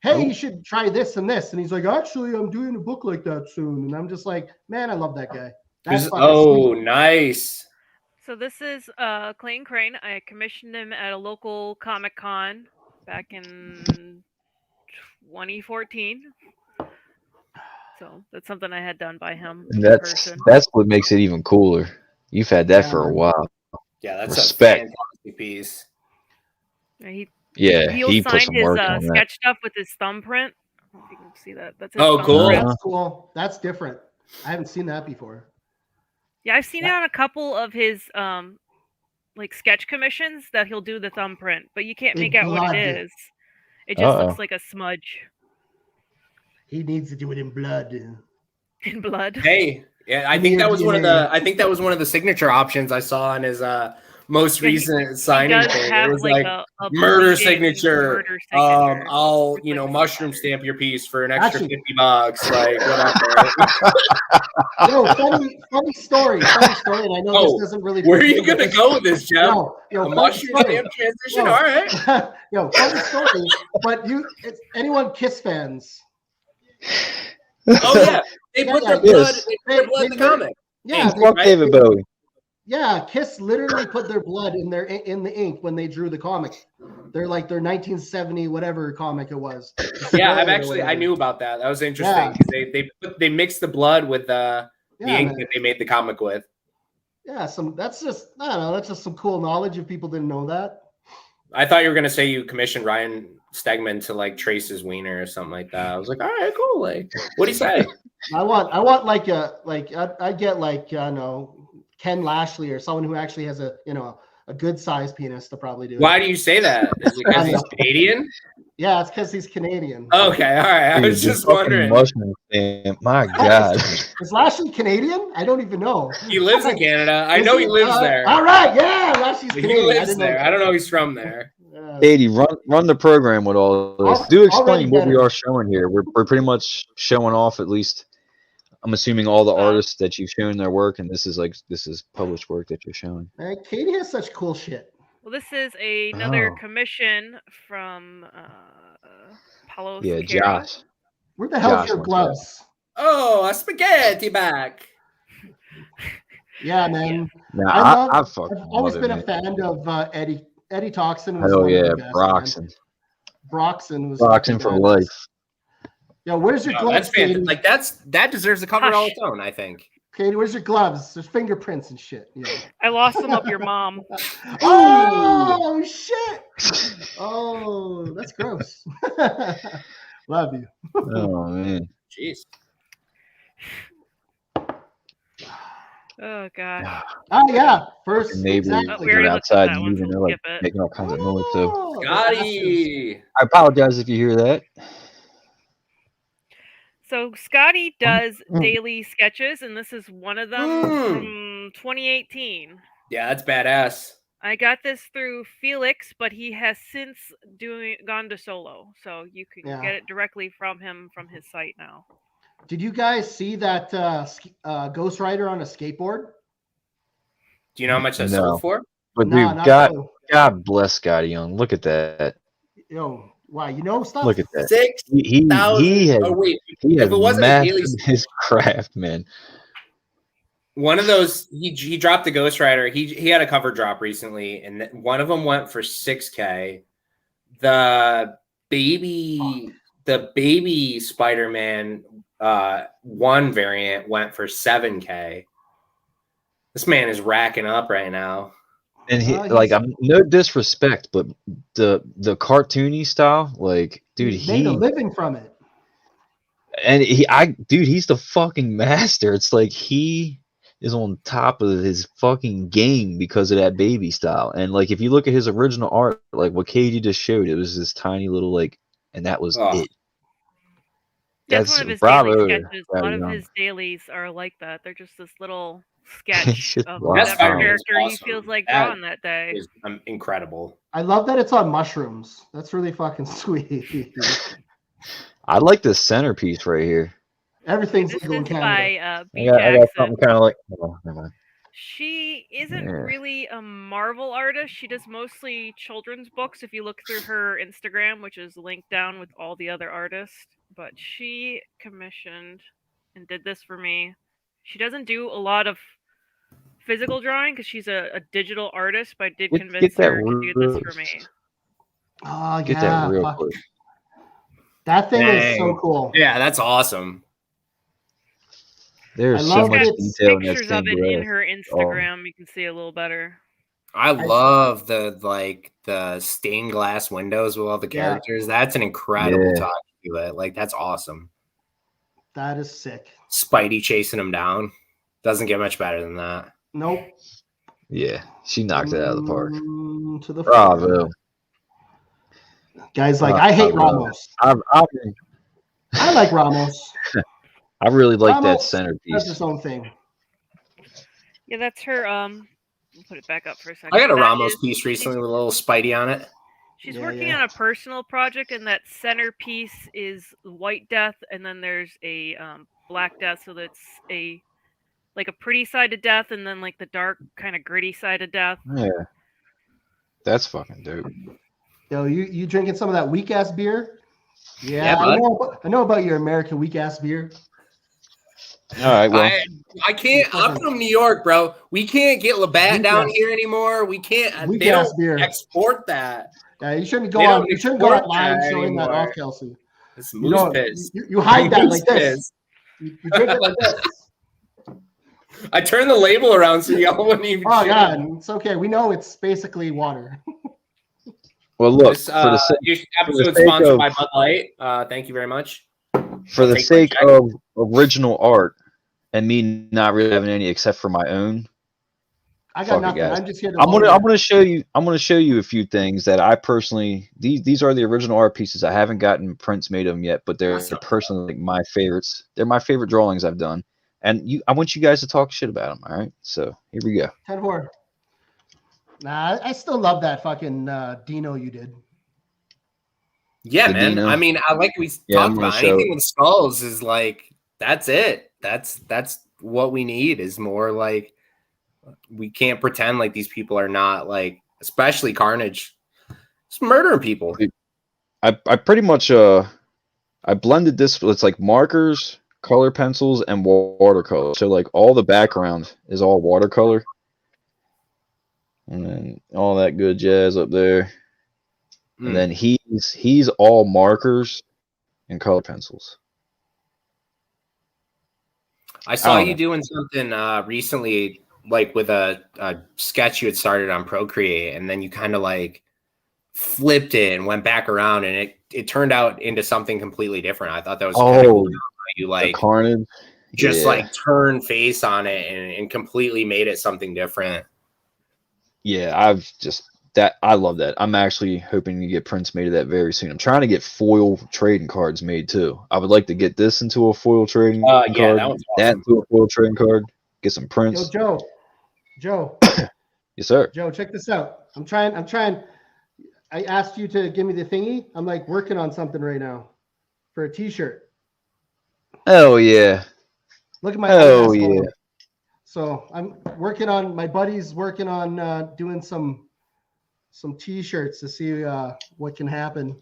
hey, you should try this and this. And he's like, actually, I'm doing a book like that soon. And I'm just like, man, I love that guy. That's sweet. Nice. So this is Clayton Crain. I commissioned him at a local Comic Con back in 2014. So that's something I had done by him. That's what makes it even cooler. You've had that for a while. Yeah, that's respect. A fantastic piece. He put some work on his sketch stuff with his thumbprint. I don't know if you can see that. That's his cool. That's cool. That's different. I haven't seen that before. Yeah, I've seen it on a couple of his like sketch commissions that he'll do the thumbprint, but you can't make out what it is. It just looks like a smudge. He needs to do it in blood. In blood. Hey, yeah, I think that was one of the signature options I saw on his most recent signing thing. It was like a murder signature. I'll mushroom stamp your piece for an extra $50, like whatever. Yo, funny story. And I know this doesn't really. Where are you gonna go with this, Jeff? A mushroom stamp transition. All right. Funny story. But anyone Kiss fans? Oh yeah, they put their blood. They put their blood in the comic. Yeah, David Bowie. Yeah, Kiss literally put their blood in the ink when they drew the comic. They're like their 1970 whatever comic it was. Yeah, I knew about that. That was interesting because they mixed the blood with the ink that they made the comic with. Yeah, that's just some cool knowledge if people didn't know that. I thought you were gonna say you commissioned Ryan Stegman to like trace his wiener or something like that. I was like, all right, cool. Like, what do you say? I want I'd get like I don't know, Ken Lashley or someone who actually has a good sized penis to probably do it. Why do you say that? Is it because he's Canadian? Yeah, it's because he's Canadian. Okay, all right. I was just wondering. My God. Is Lashley Canadian? I don't even know. He lives in Canada. I know he lives there. All right, yeah, Lashley's Canadian. He lives there. I don't know he's from there. 80, run the program with all this. Do explain what we are showing here. We're pretty much showing off, at least I'm assuming, all the artists that you've shown their work, and this is published work that you're showing. Man, Katie has such cool shit. Well, this is another commission from Paulo Siqueira. Josh. Where the hell's your gloves? Oh, a spaghetti back. Yeah, man. Nah, I've fucking always love been it, a fan of Eddie. Eddie Toxin was Hell one yeah, of the best. Man. Broxton. Broxton was Broxton for badass. life. Yo, where's your No, gloves, that's fantastic. Katie? Like that deserves a cover all its own, I think. Katie, where's your gloves? There's fingerprints and shit. Yeah. I lost them up your mom. Oh shit! Oh, that's gross. Love you. Oh man. Jeez. Oh gosh. Oh yeah, first Neighbors exactly. We already looked at outside that one, moving, so they're we'll like skip it. making all kinds of noise. So Oh, Scottie. I apologize if you hear that. So Scottie does daily sketches, and this is one of them from 2018. Yeah, that's badass. I got this through Felix, but he has since gone to solo, so you can get it directly from him from his site now. Did you guys see that Ghost Rider on a skateboard? Do you know how much that sold for? But No, dude, not God bless Scottie Young. Look at that. Yo, wow, you know stuff. Look at that. 6,000. He has, Oh wait, he has if it wasn't a daily, mastered his craft, man. one of those he dropped the Ghost Rider. He had a cover drop recently, and one of them went for 6K. The baby Spider-Man one variant went for 7K. This man is racking up right now. And he I'm no disrespect, but the cartoony style, like, dude, he made a living from it. And he's the fucking master. It's like he is on top of his fucking game because of that baby style. And like if you look at his original art, like what Katie just showed, it was this tiny little and that was it. That's one of his daily sketches. A lot of his dailies are like that. They're just this little sketch of whatever character he feels like drawing that day. Is incredible. I love that it's on mushrooms. That's really fucking sweet. I like this centerpiece right here. Everything's this legal in is Canada. by Bea Jackson. I got something kind of like. Oh, never mind. She isn't really a Marvel artist. She does mostly children's books. If you look through her Instagram, which is linked down with all the other artists, but she commissioned and did this for me. She doesn't do a lot of physical drawing because she's a digital artist, but I did convince her to do this for me. Oh, Get that real quick. That thing is so cool. Yeah, that's awesome. There's so much detail in that pictures of it in her Instagram. You can see a little better. I love the stained glass windows with all the characters. That's an incredible touch to it. Like, that's awesome. That is sick. Spidey chasing him down. Doesn't get much better than that. Nope. Yeah, she knocked it out of the park. To the Bravo. Guys, I hate Ramos. I like Ramos. I really like that Ramos centerpiece. That's his own thing. Yeah, that's her. I'll put it back up for a second. I got a Ramos piece recently with a little Spidey on it. She's working on a personal project, and that centerpiece is White Death, and then there's a Black Death. So that's a pretty side of Death, and then like the dark, kind of gritty side of Death. Yeah, that's fucking dope. Yo, you drinking some of that weak ass beer? Yeah, I know about your American weak ass beer. All right, well, I can't. I'm from New York, bro. We can't get Labatt down here anymore. We can't. They don't export that. Yeah, you shouldn't go on. You shouldn't go on live showing that off, Kelsey. It's moose piss. You hide that like this. You drink it like this. I turned the label around so y'all wouldn't even. Oh God, it's okay. We know it's basically water. Well, look, this episode sponsored by Bud Light. Thank you very much. For the sake of original art and me not really having any except for my own, I got nothing. I'm just here to. I'm gonna show you. I'm gonna show you a few things that I personally. These are the original art pieces. I haven't gotten prints made of them yet, but they're personally my favorites. They're my favorite drawings I've done, and I want you guys to talk shit about them. All right, so here we go. 10-4. Nah, I still love that fucking Dino you did. Yeah, man. Dino. I mean, I like we talked about anything with skulls is like that's it. That's what we need is more like we can't pretend like these people are not like, especially Carnage, just murdering people. I pretty much I blended this. It's like markers, color pencils, and watercolor. So like all the background is all watercolor, and then all that good jazz up there. And then he's all markers and color pencils. I saw you doing something recently, like with a sketch you had started on Procreate, and then you kind of like flipped it and went back around, and it turned out into something completely different. I thought that was kind of cool. You like Carnage, just like turn face on it and completely made it something different. Yeah, I love that. I'm actually hoping to get prints made of that very soon. I'm trying to get foil trading cards made too. I would like to get this into a foil trading card. That one's awesome. That into a foil trading card. Get some prints. Joe. Yes, sir. Joe, check this out. I'm trying. I asked you to give me the thingy. I'm like working on something right now for a T-shirt. Oh yeah. Look at my. Oh yeah. So I'm working on. My buddy's working on doing some T-shirts to see what can happen.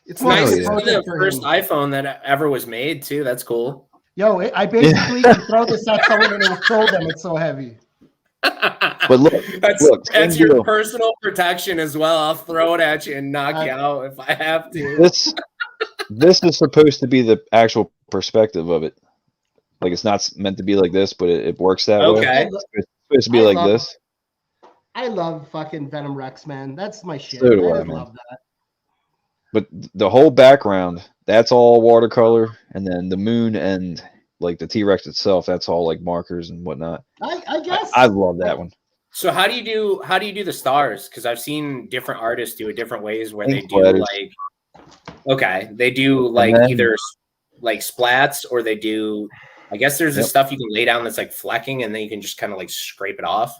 It's nice to see the first iPhone that ever was made too. That's cool. Yo, I basically can throw this at someone and it will throw them. It's so heavy. But look, that's your personal protection as well. I'll throw it at you and knock you out if I have to. This is supposed to be the actual perspective of it. Like it's not meant to be like this, but it works that way. Okay. It's supposed to be like this. I love fucking Venom Rex, man. That's my shit. So do I love that. But the whole background, that's all watercolor, and then the moon and like the T-Rex itself, that's all like markers and whatnot. I guess I love that one. So how do you do the stars? Because I've seen different artists do it different ways where they do they do like either like splats or they do. I guess there's this stuff you can lay down that's like flecking, and then you can just kind of like scrape it off.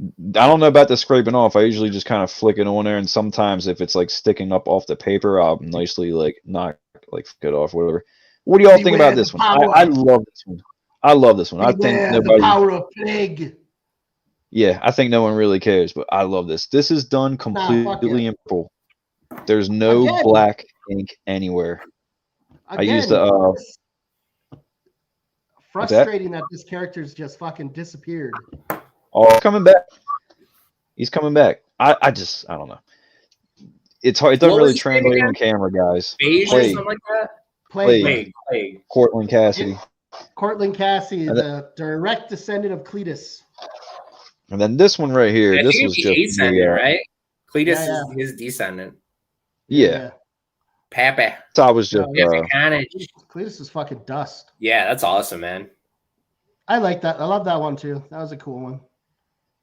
I don't know about the scraping off. I usually just kind of flick it on there, and sometimes if it's like sticking up off the paper, I'll nicely like knock like it off, whatever. What do y'all think about this one? I love this one. I love this one. I think nobody. The power of plague. Yeah, I think no one really cares, but I love this. This is done completely in purple. There's no black ink anywhere. I used the. Frustrating that this character's just fucking disappeared. Oh, he's coming back. He's coming back. I don't know. It's hard. It doesn't really translate on camera, guys. Beige or something like that? Plague. Cortland Cassidy. Cortland Cassidy, the direct descendant of Cletus. And then this one right here. This was just descendant, right? Cletus is his descendant. Yeah. Pappy. So I was just. Cletus is fucking dust. Yeah, that's awesome, man. I like that. I love that one too. That was a cool one.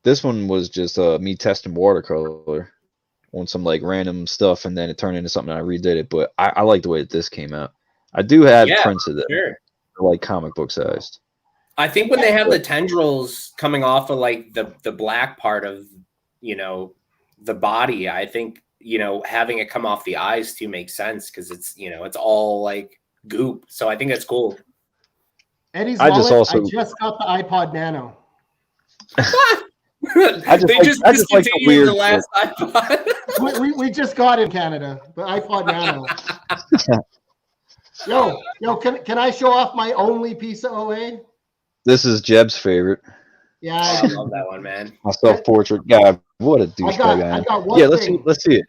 This one was just me testing watercolor on some like random stuff, and then it turned into something. I redid it, but I like the way that this came out. I do have prints of them, like comic book sized. I think when they have the tendrils coming off of like the black part of the body, I think having it come off the eyes too makes sense because it's it's all like goop. So I think that's cool. Eddie's wallet, I just got the iPod Nano. They just discontinued the last iPod. we just got in Canada, the iPod Nano. Yo, can I show off my only piece of OA? This is Jeb's favorite. Yeah, I love that one, man. My self-portrait. God, what a douchebag I am. Yeah, let's see it.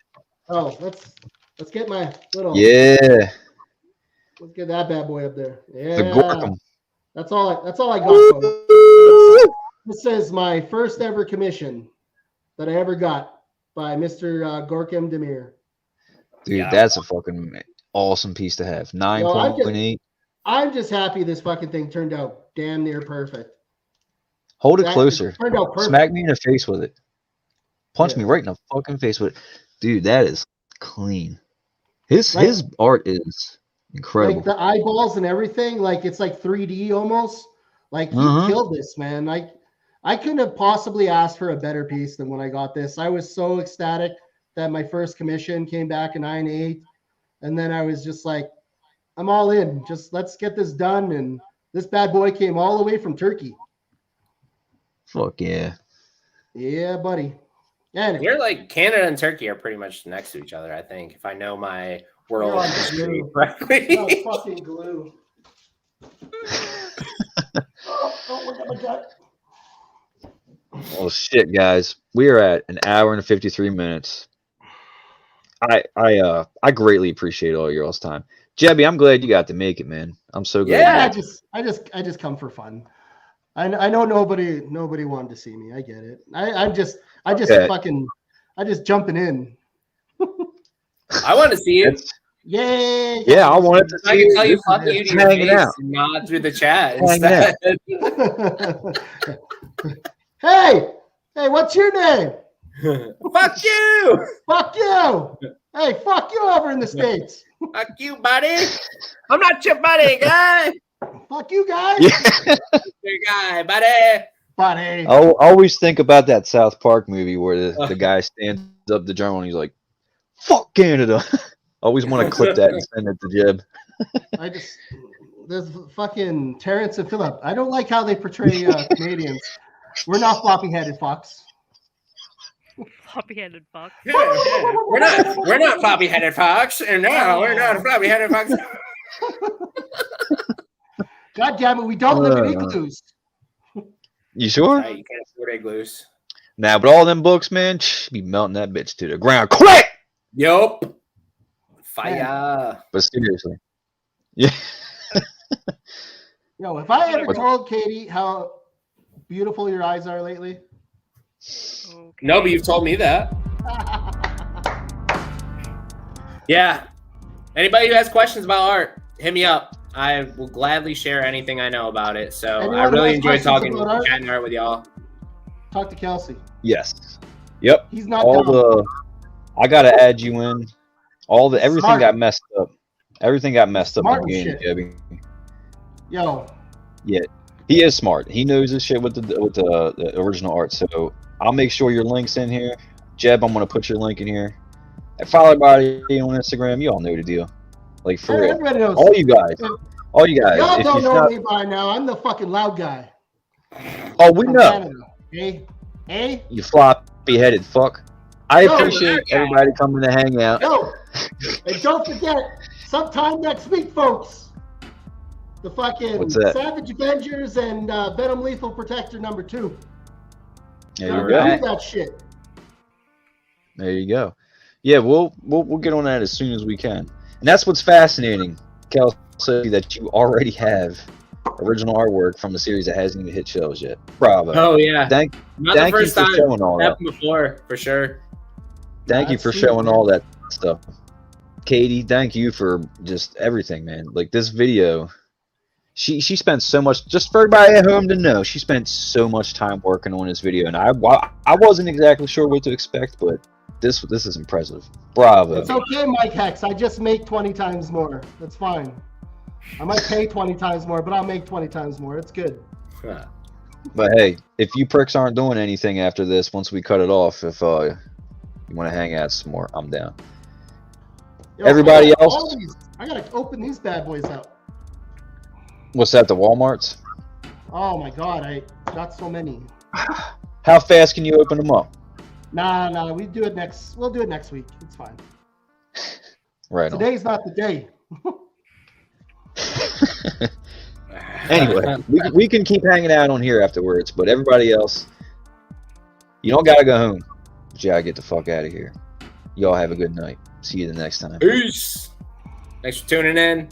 Oh, let's get my little. Yeah. Let's get that bad boy up there. Yeah. The Gorkum. That's all I got, folks. This is my first ever commission that I ever got by Mr. Gorkum Demir. Dude, that's a fucking awesome piece to have. 9.8. I'm just happy this fucking thing turned out damn near perfect. Hold it closer. Turned out perfect. Smack me in the face with it. Punch me right in the fucking face with it. Dude, that is clean. His art is incredible. Like the eyeballs and everything, like it's like 3D almost. Like he killed this, man. Like I couldn't have possibly asked for a better piece than when I got this. I was so ecstatic that my first commission came back in 9/8, and then I was just like, I'm all in. Just let's get this done. And this bad boy came all the way from Turkey. Fuck yeah. Yeah, buddy. Anyway. You're like Canada and Turkey are pretty much next to each other, I think. If I know my world You're on history glue. correctly. You're on fucking glue. Oh, look at my gut. Well, shit, guys. We are at an hour and 53 minutes. I greatly appreciate all y'all's time. Jebby, I'm glad you got to make it, man. I'm so glad. Yeah. I just come for fun. I know nobody wanted to see me. I get it. I just jumping in. I want to see you. Yay! Yeah, I wanted to I see can tell you this fuck is you to your hanging face out. and not through the chat Hanging instead. Hey, what's your name? Fuck you! Fuck you! Hey, fuck you over in the States. Fuck you, buddy! I'm not your buddy, guy! Fuck you guys. Yeah. Your guy, buddy! Buddy. I always think about that South Park movie where the guy stands up the drum and he's like, "Fuck Canada." Always want to clip that and send it to Jeb. There's fucking Terrence and Phillip. I don't like how they portray Canadians. We're not floppy-headed fucks. Floppy-headed fuck. Yeah. We're not floppy-headed fox, and now we're not floppy-headed fox. God damn it, we don't live in igloos. You sure? You can't afford igloos. Nah, but all them books, man, be melting that bitch to the ground quick. Yup. Fire. But seriously. Yeah. Yo, have I ever told Katie how beautiful your eyes are lately? Okay. No, but you've told me that. Yeah. Anybody who has questions about art, hit me up. I will gladly share anything I know about it. So Anyone I really has enjoy questions talking, about art? chatting art with y'all. Talk to Kelsey. Yes. Yep. He's not dumb. I gotta add you in. Everything Smart. got messed up. Everything got messed up Smart in the game, shit. Jebby. Yo, Yeah, he is smart. He knows his shit with the original art. So I'll make sure your link's in here. Jeb, I'm gonna put your link in here. And follow everybody on Instagram. You all know the deal. Like for real. everybody knows. All you guys. Y'all If don't you know not- me by now. I'm the fucking loud guy. Oh, we from know. Canada. Hey? You floppy headed fuck. I Yo, appreciate everybody coming to hang out. Yo, and don't forget, sometime next week, folks, the fucking What's that? Savage Avengers and Venom Lethal Protector #2. There Gotta you go. review that shit. There you go. Yeah, we'll get on that as soon as we can. And that's what's fascinating, Kelsey, that you already have original artwork from a series that hasn't even hit shelves yet. Bravo. Oh yeah. Thank Not you the first for time. showing all that. Happened before, for sure. Thank you That's for sweet, showing man. all that stuff. Katie, thank you for just everything, man. Like this video, she spent so much, just for everybody at home to know, she spent so much time working on this video, and I wasn't exactly sure what to expect, but this is impressive. Bravo. It's okay, Mike Hex. I just make 20 times more. That's fine. I might pay 20 times more, but I'll make 20 times more. It's good. Huh. But hey, if you pricks aren't doing anything after this, once we cut it off, if you want to hang out some more, I'm down. Yo, Everybody else? I gotta open these bad boys up. What's that, the Walmarts? Oh my god, I got so many. How fast can you open them up? Nah, we'll do it next week. It's fine. Right on. Today's not the day. Anyway, we can keep hanging out on here afterwards, but everybody else, you don't gotta go home. But you gotta get the fuck out of here. Y'all have a good night. See you the next time. Peace. Thanks for tuning in.